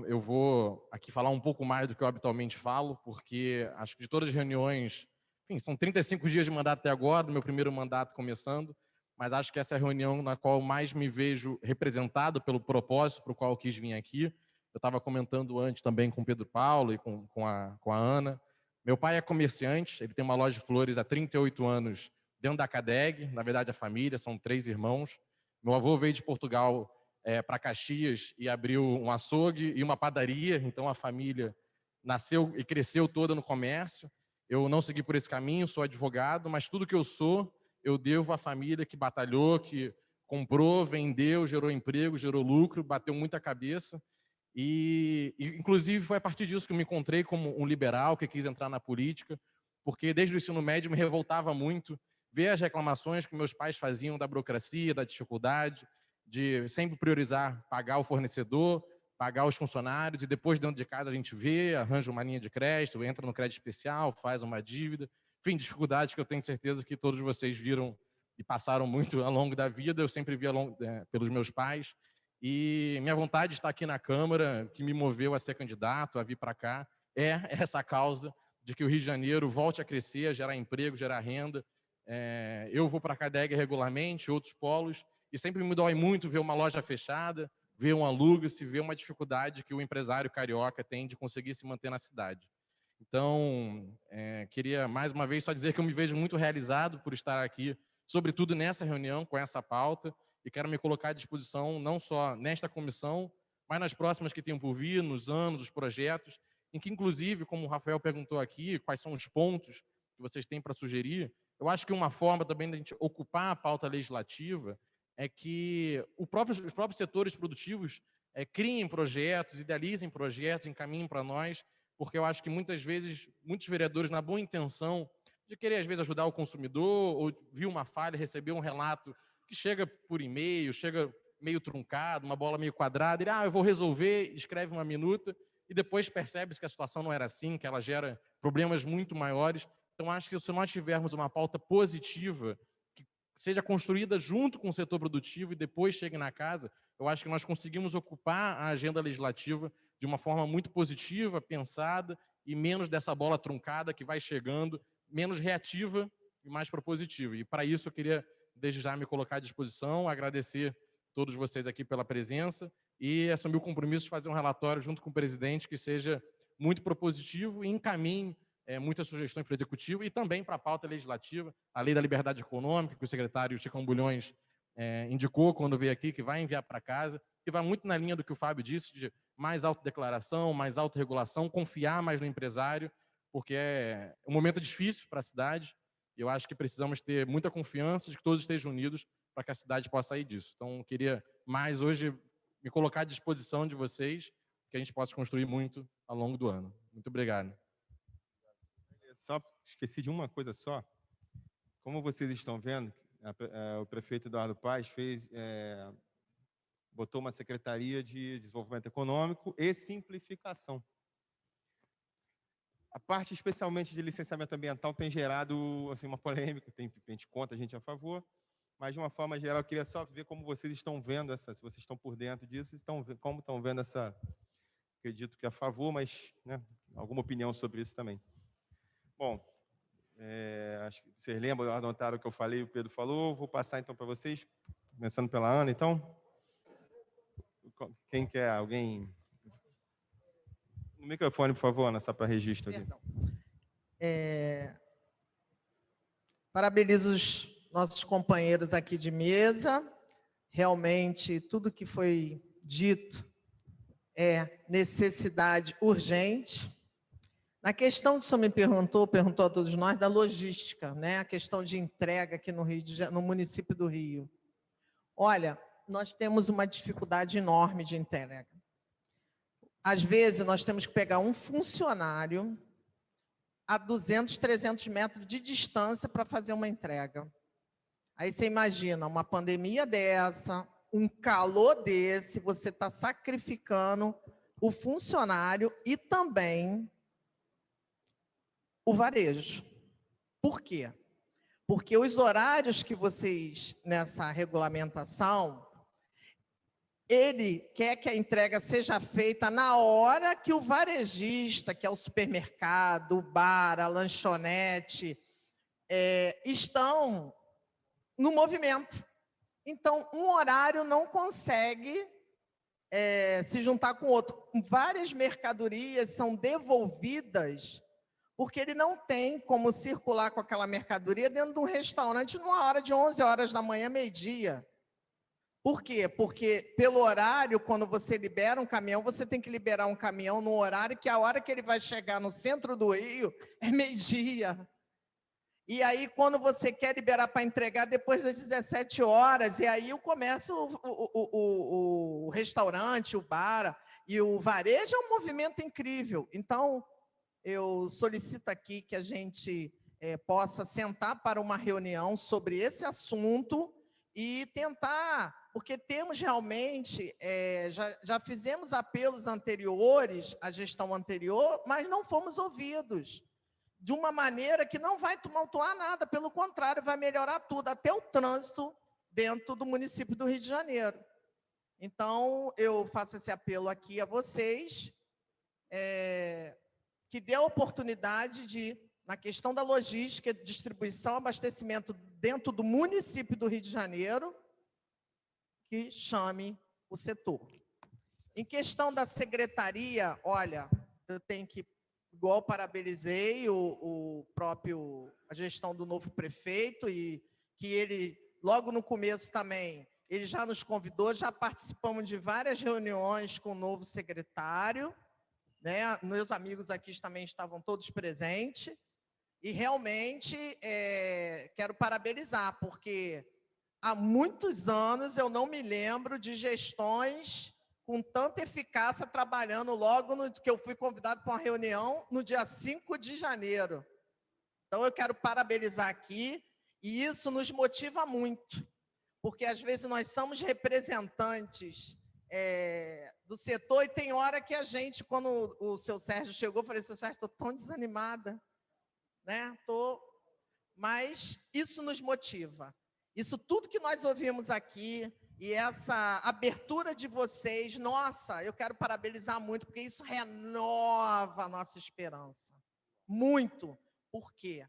eu vou aqui falar um pouco mais do que eu habitualmente falo, porque acho que de todas as reuniões, enfim, são 35 dias de mandato até agora, do meu primeiro mandato começando, mas acho que essa é a reunião na qual mais me vejo representado pelo propósito para o qual eu quis vir aqui. Eu estava comentando antes também com o Pedro Paulo e com a Ana. Meu pai é comerciante, ele tem uma loja de flores há 38 anos dentro da CADEG, na verdade a família, são 3 irmãos. Meu avô veio de Portugal para Caxias e abriu um açougue e uma padaria, então a família nasceu e cresceu toda no comércio. Eu não segui por esse caminho, sou advogado, mas tudo que eu sou, eu devo à família que batalhou, que comprou, vendeu, gerou emprego, gerou lucro, bateu muita cabeça. E inclusive, foi a partir disso que eu me encontrei como um liberal, que quis entrar na política, porque desde o ensino médio me revoltava muito ver as reclamações que meus pais faziam da burocracia, da dificuldade, de sempre priorizar pagar o fornecedor, pagar os funcionários, e depois dentro de casa a gente vê, arranja uma linha de crédito, entra no crédito especial, faz uma dívida. Enfim, dificuldades que eu tenho certeza que todos vocês viram e passaram muito ao longo da vida, eu sempre vi pelos meus pais. E minha vontade de estar aqui na Câmara, que me moveu a ser candidato, a vir para cá, é essa causa de que o Rio de Janeiro volte a crescer, a gerar emprego, gerar renda. Eu vou para a CADEG regularmente, outros polos, e sempre me dói muito ver uma loja fechada, ver um aluga-se, ver uma dificuldade que o empresário carioca tem de conseguir se manter na cidade. Então, queria mais uma vez só dizer que eu me vejo muito realizado por estar aqui, sobretudo nessa reunião, com essa pauta, e quero me colocar à disposição não só nesta comissão, mas nas próximas que tenham por vir, nos anos, os projetos, em que, inclusive, como o Rafael perguntou aqui, quais são os pontos que vocês têm para sugerir, eu acho que uma forma também de a gente ocupar a pauta legislativa é que os próprios setores produtivos criem projetos, idealizem projetos, encaminhem para nós, porque eu acho que muitas vezes, muitos vereadores, na boa intenção de querer, às vezes, ajudar o consumidor, ou viu uma falha, recebeu um relato que chega por e-mail, chega meio truncado, uma bola meio quadrada, e eu vou resolver, escreve uma minuta, e depois percebe-se que a situação não era assim, que ela gera problemas muito maiores. Então, acho que se nós tivermos uma pauta positiva, que seja construída junto com o setor produtivo e depois chegue na casa, eu acho que nós conseguimos ocupar a agenda legislativa de uma forma muito positiva, pensada, e menos dessa bola truncada que vai chegando, menos reativa e mais propositiva. E para isso eu queria, desde já, me colocar à disposição, agradecer todos vocês aqui pela presença e assumir o compromisso de fazer um relatório junto com o presidente que seja muito propositivo e encaminhe muitas sugestões para o Executivo e também para a pauta legislativa, a Lei da Liberdade Econômica, que o secretário Chicão Bulhões indicou quando veio aqui, que vai enviar para casa, que vai muito na linha do que o Fábio disse, de mais autodeclaração, mais autorregulação, confiar mais no empresário, porque é um momento difícil para a cidade, e eu acho que precisamos ter muita confiança de que todos estejam unidos para que a cidade possa sair disso. Então, eu queria mais hoje me colocar à disposição de vocês, que a gente possa construir muito ao longo do ano. Muito obrigado. Só esqueci de uma coisa só. Como vocês estão vendo, o prefeito Eduardo Paes botou uma Secretaria de Desenvolvimento Econômico e Simplificação. A parte, especialmente de licenciamento ambiental, tem gerado assim, uma polêmica, a gente conta, a gente é a favor, mas de uma forma geral, eu queria só ver como vocês estão vendo se vocês estão por dentro disso, como estão vendo essa, acredito que é a favor, mas alguma opinião sobre isso também. Bom, acho que vocês lembram, anotaram o que eu falei, o Pedro falou, vou passar então para vocês, começando pela Ana, então. Quem quer? Alguém? No microfone, por favor, Ana, só para registro aqui. Parabenizo os nossos companheiros aqui de mesa. Realmente, tudo que foi dito é necessidade urgente. Na questão que o senhor me perguntou a todos nós, da logística, a questão de entrega aqui no município do Rio. Olha, nós temos uma dificuldade enorme de entrega. Às vezes, nós temos que pegar um funcionário a 200, 300 metros de distância para fazer uma entrega. Aí você imagina, uma pandemia dessa, um calor desse, você está sacrificando o funcionário e também o varejo. Por quê? Porque os horários que vocês, nessa regulamentação, ele quer que a entrega seja feita na hora que o varejista, que é o supermercado, o bar, a lanchonete, estão no movimento. Então, um horário não consegue se juntar com o outro. Várias mercadorias são devolvidas porque ele não tem como circular com aquela mercadoria dentro de um restaurante numa hora de 11 horas da manhã, meio-dia. Por quê? Porque pelo horário, quando você libera um caminhão, você tem que liberar um caminhão no horário que a hora que ele vai chegar no centro do Rio é meio-dia. E aí, quando você quer liberar para entregar depois das 17 horas, e aí o comércio, o restaurante, o bar e o varejo é um movimento incrível. Então, eu solicito aqui que a gente possa sentar para uma reunião sobre esse assunto e tentar, porque temos realmente, já fizemos apelos anteriores à gestão anterior, mas não fomos ouvidos, de uma maneira que não vai tumultuar nada, pelo contrário, vai melhorar tudo, até o trânsito dentro do município do Rio de Janeiro. Então, eu faço esse apelo aqui a vocês, que dê a oportunidade de, na questão da logística, distribuição, abastecimento dentro do município do Rio de Janeiro, que chame o setor. Em questão da secretaria, olha, eu tenho que igual parabenizei a gestão do novo prefeito, e que ele, logo no começo também, ele já nos convidou, já participamos de várias reuniões com o novo secretário, né? Meus amigos aqui também estavam todos presentes, e realmente quero parabenizar, porque há muitos anos eu não me lembro de gestões com tanta eficácia trabalhando logo no que eu fui convidado para uma reunião no dia 5 de janeiro. Então, eu quero parabenizar aqui, e isso nos motiva muito, porque às vezes nós somos representantes do setor, e tem hora que a gente, quando o seu Sérgio chegou, eu falei, seu Sérgio, estou tão desanimada, né? Mas isso nos motiva. Isso tudo que nós ouvimos aqui, e essa abertura de vocês, nossa, eu quero parabenizar muito, porque isso renova a nossa esperança. Muito. Por quê?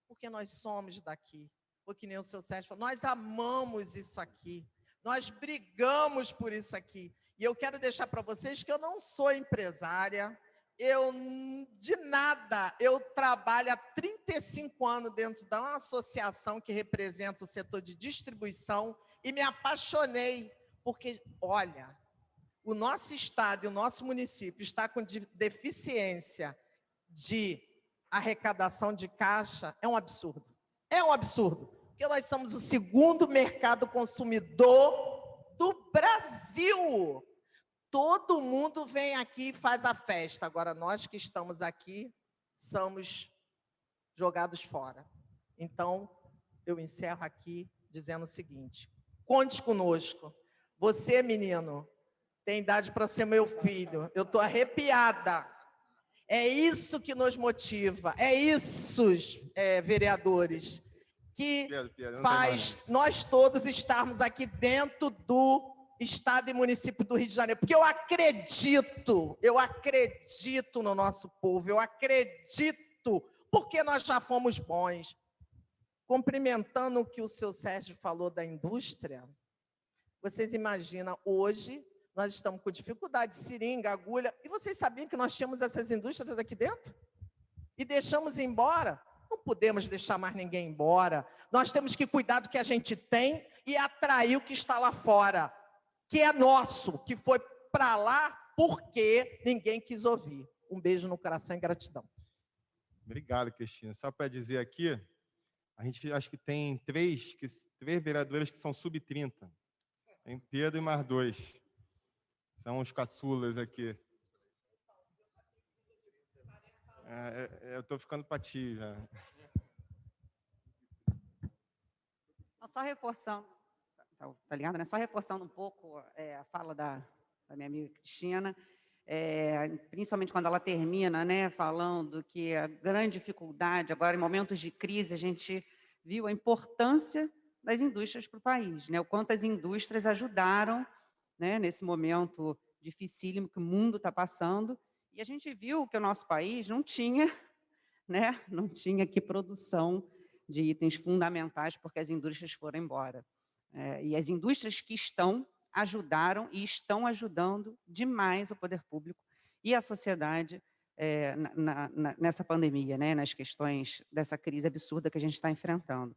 Porque nós somos daqui. Porque nem o seu Sérgio falou, nós amamos isso aqui. Nós brigamos por isso aqui. E eu quero deixar para vocês que eu não sou empresária, de nada, eu trabalho há 35 anos dentro de uma associação que representa o setor de distribuição, e me apaixonei, porque, olha, o nosso estado e o nosso município está com deficiência de arrecadação de caixa, é um absurdo. É um absurdo, porque nós somos o segundo mercado consumidor do Brasil. Todo mundo vem aqui e faz a festa. Agora, nós que estamos aqui, somos jogados fora. Então, eu encerro aqui dizendo o seguinte, conte conosco. Você, menino, tem idade para ser meu filho. Eu estou arrepiada. É isso que nos motiva. É isso, vereadores, que faz nós todos estarmos aqui dentro do Estado e município do Rio de Janeiro. Porque eu acredito no nosso povo, eu acredito, porque nós já fomos bons. Cumprimentando o que o seu Sérgio falou da indústria, vocês imaginam, hoje nós estamos com dificuldade de seringa, agulha, e vocês sabiam que nós tínhamos essas indústrias aqui dentro? E deixamos ir embora? Não podemos deixar mais ninguém embora. Nós temos que cuidar do que a gente tem e atrair o que está lá fora, que é nosso, que foi para lá porque ninguém quis ouvir. Um beijo no coração e gratidão. Obrigado, Cristina. Só para dizer aqui, a gente acho que tem três vereadores que são sub-30. Tem Pedro e mais 2. São os caçulas aqui. Eu estou ficando para ti já. Só reforçando, tá ligado, né? Só reforçando um pouco a fala da minha amiga Cristina, principalmente quando ela termina, né, falando que a grande dificuldade, agora em momentos de crise, a gente viu a importância das indústrias para o país, né? O quanto as indústrias ajudaram, né, nesse momento dificílimo que o mundo está passando, e a gente viu que o nosso país não tinha, né, não tinha aqui produção de itens fundamentais, porque as indústrias foram embora. E as indústrias que ajudaram e estão ajudando demais o poder público e a sociedade nessa pandemia, né, nas questões dessa crise absurda que a gente está enfrentando.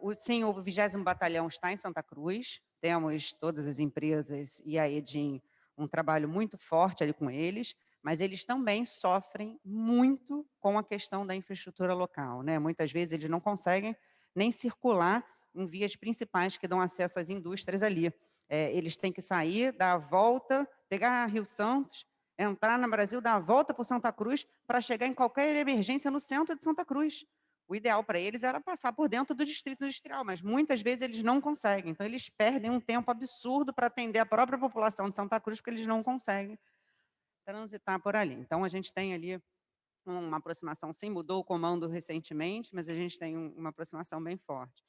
O 20º Batalhão está em Santa Cruz, temos todas as empresas e a Edin um trabalho muito forte ali com eles, mas eles também sofrem muito com a questão da infraestrutura local, né? Muitas vezes eles não conseguem nem circular em vias principais que dão acesso às indústrias ali. Eles têm que sair, dar a volta, pegar Rio Santos, entrar no Brasil, dar a volta por Santa Cruz para chegar em qualquer emergência no centro de Santa Cruz. O ideal para eles era passar por dentro do distrito industrial, mas muitas vezes eles não conseguem. Então, eles perdem um tempo absurdo para atender a própria população de Santa Cruz, porque eles não conseguem transitar por ali. Então, a gente tem ali uma aproximação, sim, mudou o comando recentemente, mas a gente tem uma aproximação bem forte.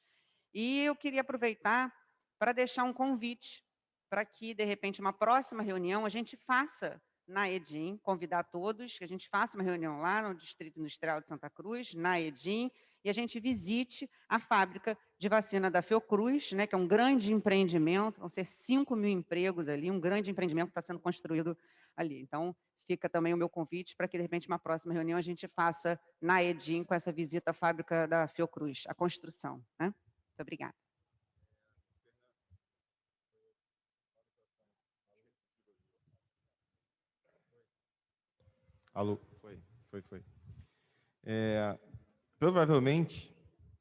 E eu queria aproveitar para deixar um convite para que, de repente, uma próxima reunião a gente faça na Edin, convidar todos, que a gente faça uma reunião lá no Distrito Industrial de Santa Cruz, na Edin, e a gente visite a fábrica de vacina da Fiocruz, né, que é um grande empreendimento, vão ser 5.000 empregos ali, um grande empreendimento que está sendo construído ali. Então, fica também o meu convite para que, de repente, uma próxima reunião a gente faça na Edim com essa visita à fábrica da Fiocruz, a construção, né? Muito obrigada. Alô? Foi. Provavelmente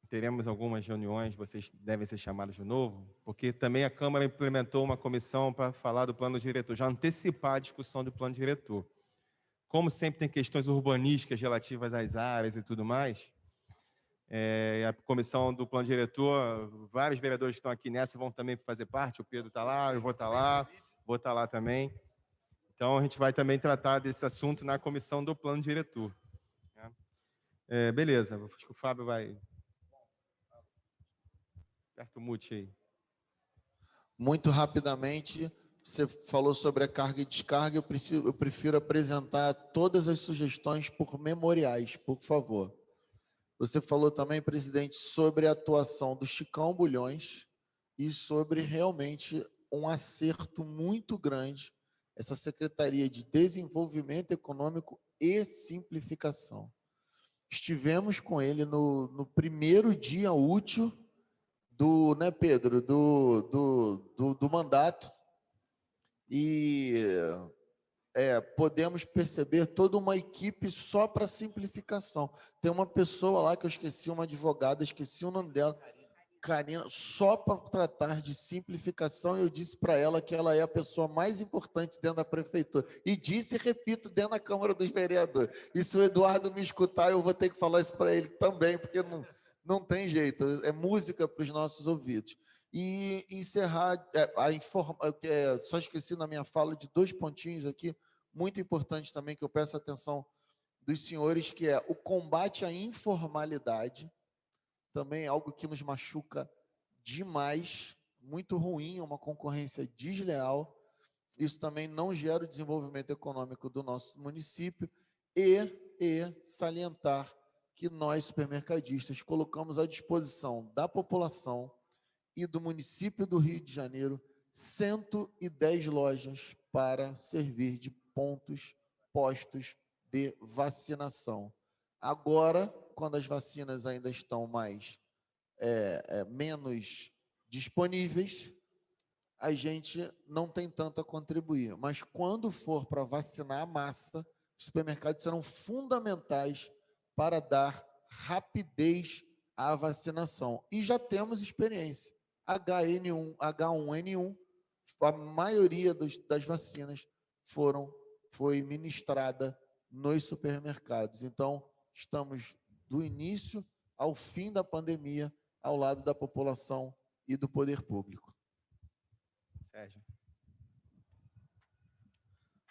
teremos algumas reuniões, vocês devem ser chamados de novo, porque também a Câmara implementou uma comissão para falar do plano diretor, já antecipar a discussão do plano diretor. Como sempre tem questões urbanísticas relativas às áreas e tudo mais, a comissão do plano diretor, vários vereadores que estão aqui nessa vão também fazer parte, o Pedro está lá, eu vou estar lá também. Então, a gente vai também tratar desse assunto na comissão do plano diretor. Beleza, acho que o Fábio vai... Aperta o mute aí. Muito rapidamente, você falou sobre a carga e descarga, eu prefiro apresentar todas as sugestões por memoriais, por favor. Você falou também, presidente, sobre a atuação do Chicão Bulhões e sobre realmente um acerto muito grande, essa Secretaria de Desenvolvimento Econômico e Simplificação. Estivemos com ele no primeiro dia útil do, né, Pedro, do mandato, e podemos perceber toda uma equipe só para simplificação. Tem uma pessoa lá que eu esqueci, uma advogada, esqueci o nome dela, Karina, só para tratar de simplificação. Eu disse para ela que ela é a pessoa mais importante dentro da prefeitura. E disse e repito dentro da Câmara dos Vereadores. E se o Eduardo me escutar, eu vou ter que falar isso para ele também, porque não tem jeito, é música para os nossos ouvidos. E encerrar, só esqueci na minha fala de 2 pontinhos aqui, muito importantes também, que eu peço a atenção dos senhores, que é o combate à informalidade, também algo que nos machuca demais, muito ruim, uma concorrência desleal. Isso também não gera o desenvolvimento econômico do nosso município, e salientar que nós, supermercadistas, colocamos à disposição da população e do município do Rio de Janeiro 110 lojas para servir de postos de vacinação. Agora, quando as vacinas ainda estão menos disponíveis, a gente não tem tanto a contribuir. Mas quando for para vacinar a massa, os supermercados serão fundamentais para dar rapidez à vacinação. E já temos experiência. H1N1, a maioria das vacinas foi ministrada nos supermercados. Então, estamos do início ao fim da pandemia ao lado da população e do poder público. Sérgio.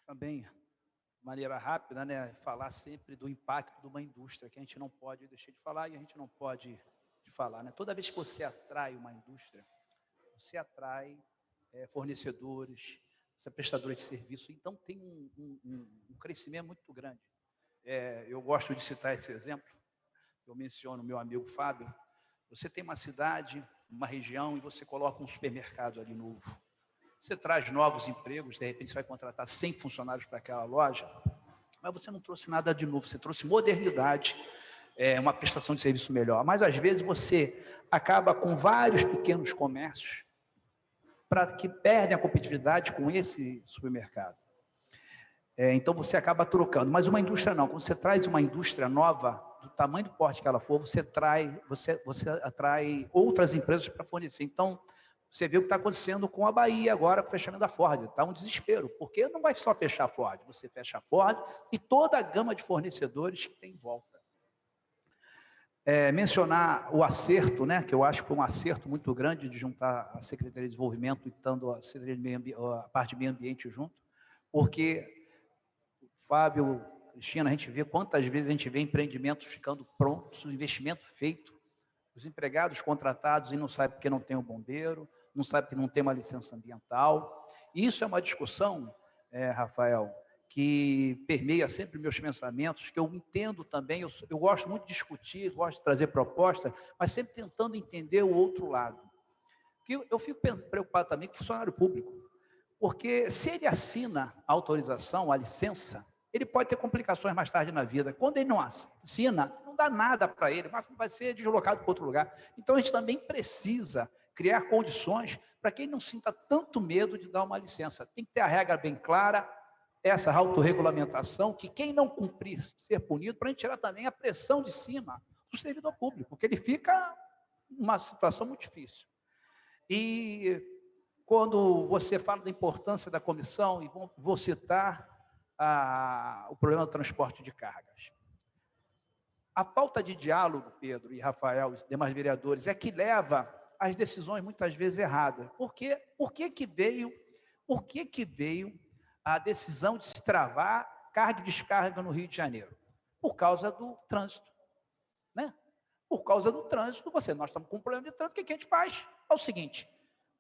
Também, de maneira rápida, né, falar sempre do impacto de uma indústria, que a gente não pode deixar de falar e a gente não pode de falar, né? Toda vez que você atrai uma indústria, você atrai fornecedores, você é prestador de serviço, então tem um crescimento muito grande. Eu gosto de citar esse exemplo, eu menciono o meu amigo Fábio. Você tem uma cidade, uma região, e você coloca um supermercado ali novo. Você traz novos empregos, de repente você vai contratar 100 funcionários para aquela loja, mas você não trouxe nada de novo, você trouxe modernidade, uma prestação de serviço melhor. Mas, às vezes, você acaba com vários pequenos comércios que perdem a competitividade com esse supermercado. Então, você acaba trocando. Mas uma indústria não. Quando você traz uma indústria nova, do tamanho do porte que ela for, você atrai outras empresas para fornecer. Então, você vê o que está acontecendo com a Bahia agora, com o fechamento da Ford. Está um desespero, porque não vai só fechar a Ford, você fecha a Ford e toda a gama de fornecedores que tem em volta. Mencionar o acerto, né, que eu acho que foi um acerto muito grande de juntar a Secretaria de Desenvolvimento e estando a parte de meio ambiente junto, porque, Fábio, Cristina, a gente vê quantas vezes a gente vê empreendimentos ficando prontos, o investimento feito, os empregados contratados e não sabem porque não tem um bombeiro, não sabem porque não tem uma licença ambiental. Isso é uma discussão, Rafael, que permeia sempre meus pensamentos, que eu entendo também, eu gosto muito de discutir, gosto de trazer propostas, mas sempre tentando entender o outro lado. Porque eu fico preocupado também com o funcionário público, porque se ele assina a autorização, a licença, ele pode ter complicações mais tarde na vida. Quando ele não assina, não dá nada para ele, mas vai ser deslocado para outro lugar. Então, a gente também precisa criar condições para que ele não sinta tanto medo de dar uma licença. Tem que ter a regra bem clara, essa autorregulamentação, que quem não cumprir ser punido, para a gente tirar também a pressão de cima do servidor público, porque ele fica numa situação muito difícil. E quando você fala da importância da comissão, e vou citar o problema do transporte de cargas. A falta de diálogo, Pedro e Rafael, os demais vereadores, é que leva às decisões muitas vezes erradas. Por que veio a decisão de se travar carga e descarga no Rio de Janeiro? Por causa do trânsito. Né? Por causa do trânsito, nós estamos com um problema de trânsito, o que a gente faz? É o seguinte,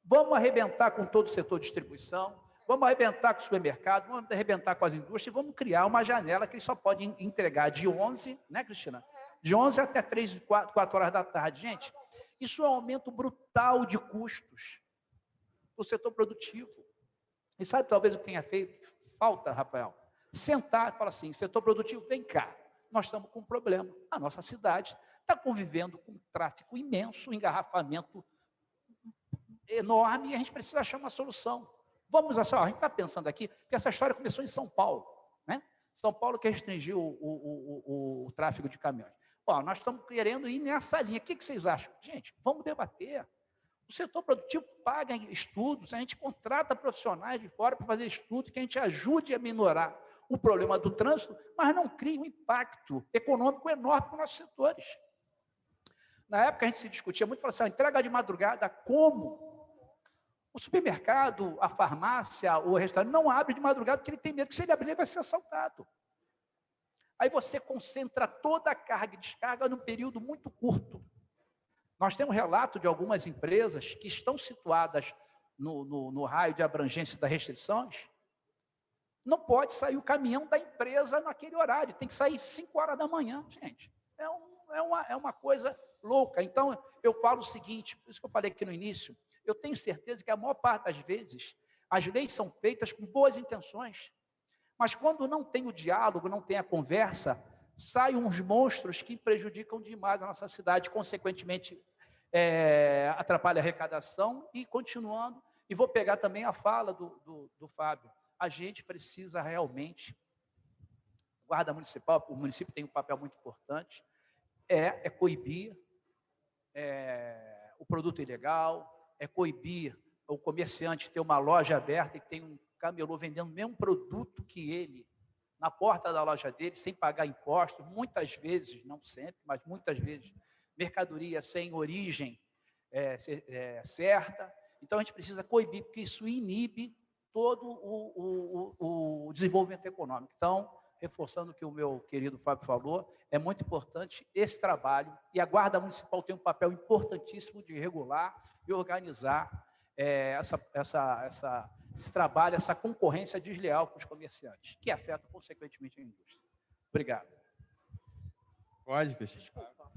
vamos arrebentar com todo o setor de distribuição, vamos arrebentar com o supermercado, vamos arrebentar com as indústrias e vamos criar uma janela que só pode entregar de 11, né, Cristina? De 11 até 3, 4 horas da tarde. Gente, isso é um aumento brutal de custos do setor produtivo. E sabe talvez o que tenha feito falta, Rafael? Sentar e falar assim, setor produtivo, vem cá, nós estamos com um problema. A nossa cidade está convivendo com um tráfego imenso, um engarrafamento enorme e a gente precisa achar uma solução. Vamos achar, a gente está pensando aqui, que essa história começou em São Paulo, né? São Paulo que restringiu o tráfego de caminhões. Nós estamos querendo ir nessa linha. O que vocês acham? Gente, vamos debater. O setor produtivo paga estudos, a gente contrata profissionais de fora para fazer estudos que a gente ajude a minorar o problema do trânsito, mas não cria um impacto econômico enorme para os nossos setores. Na época a gente se discutia muito, falava assim, entrega de madrugada, como? O supermercado, a farmácia, o restaurante não abre de madrugada porque ele tem medo que se ele abrir ele vai ser assaltado. Aí você concentra toda a carga e descarga num período muito curto. Nós temos relato de algumas empresas que estão situadas no raio de abrangência das restrições. Não pode sair o caminhão da empresa naquele horário, tem que sair 5 horas da manhã, gente. É uma coisa louca. Então, eu falo o seguinte, por isso que eu falei aqui no início, eu tenho certeza que a maior parte das vezes as leis são feitas com boas intenções, mas quando não tem o diálogo, não tem a conversa, saem uns monstros que prejudicam demais a nossa cidade, consequentemente atrapalha a arrecadação e continuando, e vou pegar também a fala do Fábio, a gente precisa realmente, guarda municipal, o município tem um papel muito importante, coibir o produto ilegal, coibir o comerciante ter uma loja aberta e tem um camelô vendendo o mesmo produto que ele, na porta da loja dele, sem pagar impostos, muitas vezes, não sempre, mas muitas vezes, mercadoria sem origem certa. Então, a gente precisa coibir, porque isso inibe todo o desenvolvimento econômico. Então, reforçando o que o meu querido Fábio falou, é muito importante esse trabalho, e a Guarda Municipal tem um papel importantíssimo de regular e organizar esse trabalho, essa concorrência desleal com os comerciantes, que afeta, consequentemente, a indústria. Obrigado. Pode, Cristina. Desculpa.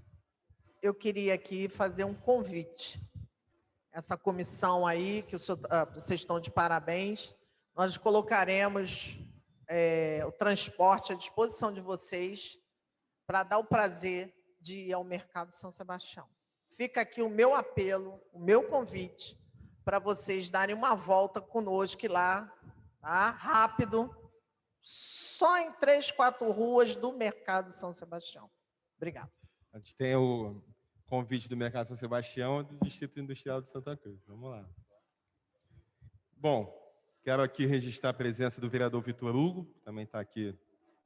Eu queria aqui fazer um convite. Essa comissão aí, que vocês estão de parabéns, nós colocaremos o transporte à disposição de vocês para dar o prazer de ir ao Mercado São Sebastião. Fica aqui o meu apelo, o meu convite, para vocês darem uma volta conosco lá, tá? Rápido, só em 3, 4 ruas do Mercado São Sebastião. Obrigada. A gente tem o convite do Mercado São Sebastião e do Distrito Industrial de Santa Cruz. Vamos lá. Bom, quero aqui registrar a presença do vereador Vitor Hugo, que também está aqui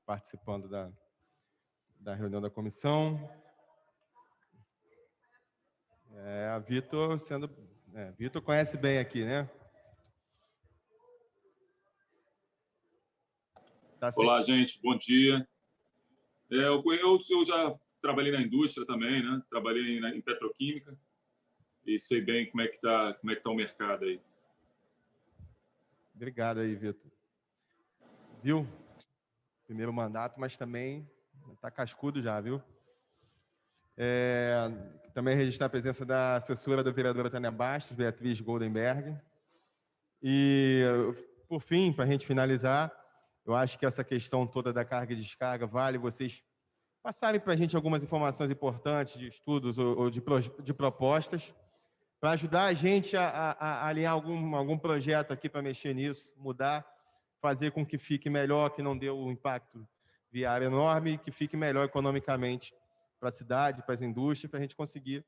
participando da reunião da comissão. A Vitor Vitor conhece bem aqui, né? Olá, gente, bom dia. Eu já trabalhei na indústria também, né? Trabalhei em petroquímica e sei bem como é que tá o mercado aí. Obrigado aí, Vitor. Viu? Primeiro mandato, mas também está cascudo já, viu? Também registrar a presença da assessora da vereadora Tânia Bastos, Beatriz Goldenberg. E, por fim, para a gente finalizar, Eu acho que essa questão toda da carga e descarga vale vocês passarem para a gente algumas informações importantes de estudos ou de propostas, para ajudar a gente a alinhar algum projeto aqui para mexer nisso, mudar, fazer com que fique melhor, que não dê um impacto viário enorme, que fique melhor economicamente para a cidade, para as indústrias, para a gente conseguir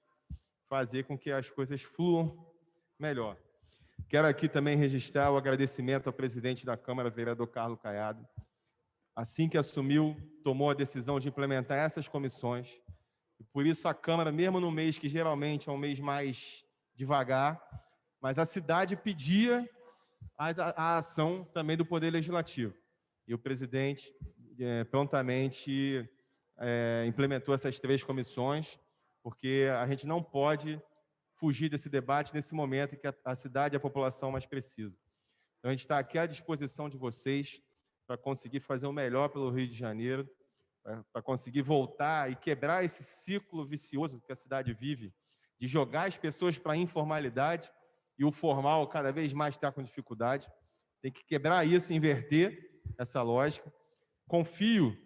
fazer com que as coisas fluam melhor. Quero aqui também registrar o agradecimento ao presidente da Câmara, vereador Carlos Caiado. Assim que assumiu, tomou a decisão de implementar essas comissões. E por isso a Câmara, mesmo no mês que geralmente é um mês mais devagar, mas a cidade pedia a ação também do Poder Legislativo. E o presidente prontamente implementou essas 3 comissões, porque a gente não pode fugir desse debate nesse momento em que a cidade e a população mais precisam. Então, a gente está aqui à disposição de vocês para conseguir fazer o melhor pelo Rio de Janeiro, para conseguir voltar e quebrar esse ciclo vicioso que a cidade vive, de jogar as pessoas para a informalidade e o formal cada vez mais está com dificuldade. Tem que quebrar isso, inverter essa lógica. Confio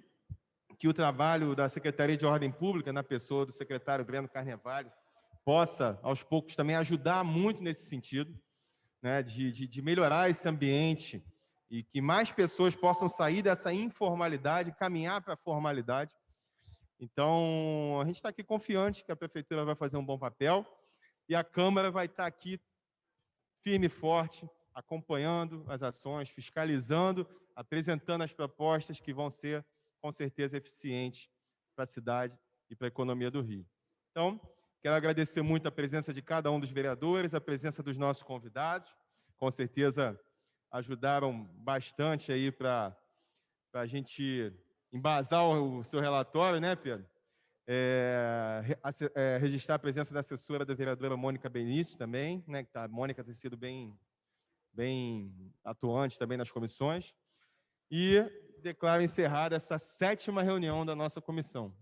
que o trabalho da Secretaria de Ordem Pública, na pessoa do secretário Breno Carnevale, possa, aos poucos, também ajudar muito nesse sentido, né, de melhorar esse ambiente e que mais pessoas possam sair dessa informalidade e caminhar para a formalidade. Então, a gente está aqui confiante que a Prefeitura vai fazer um bom papel e a Câmara vai estar aqui firme e forte, acompanhando as ações, fiscalizando, apresentando as propostas que vão ser, com certeza, eficientes para a cidade e para a economia do Rio. Então, quero agradecer muito a presença de cada um dos vereadores, a presença dos nossos convidados. Com certeza, ajudaram bastante aí para a gente embasar o seu relatório, né, Pedro? Registrar a presença da assessora da vereadora Mônica Benício também, né? A Mônica tem sido bem atuante também nas comissões. E declaro encerrada essa 7ª reunião da nossa comissão.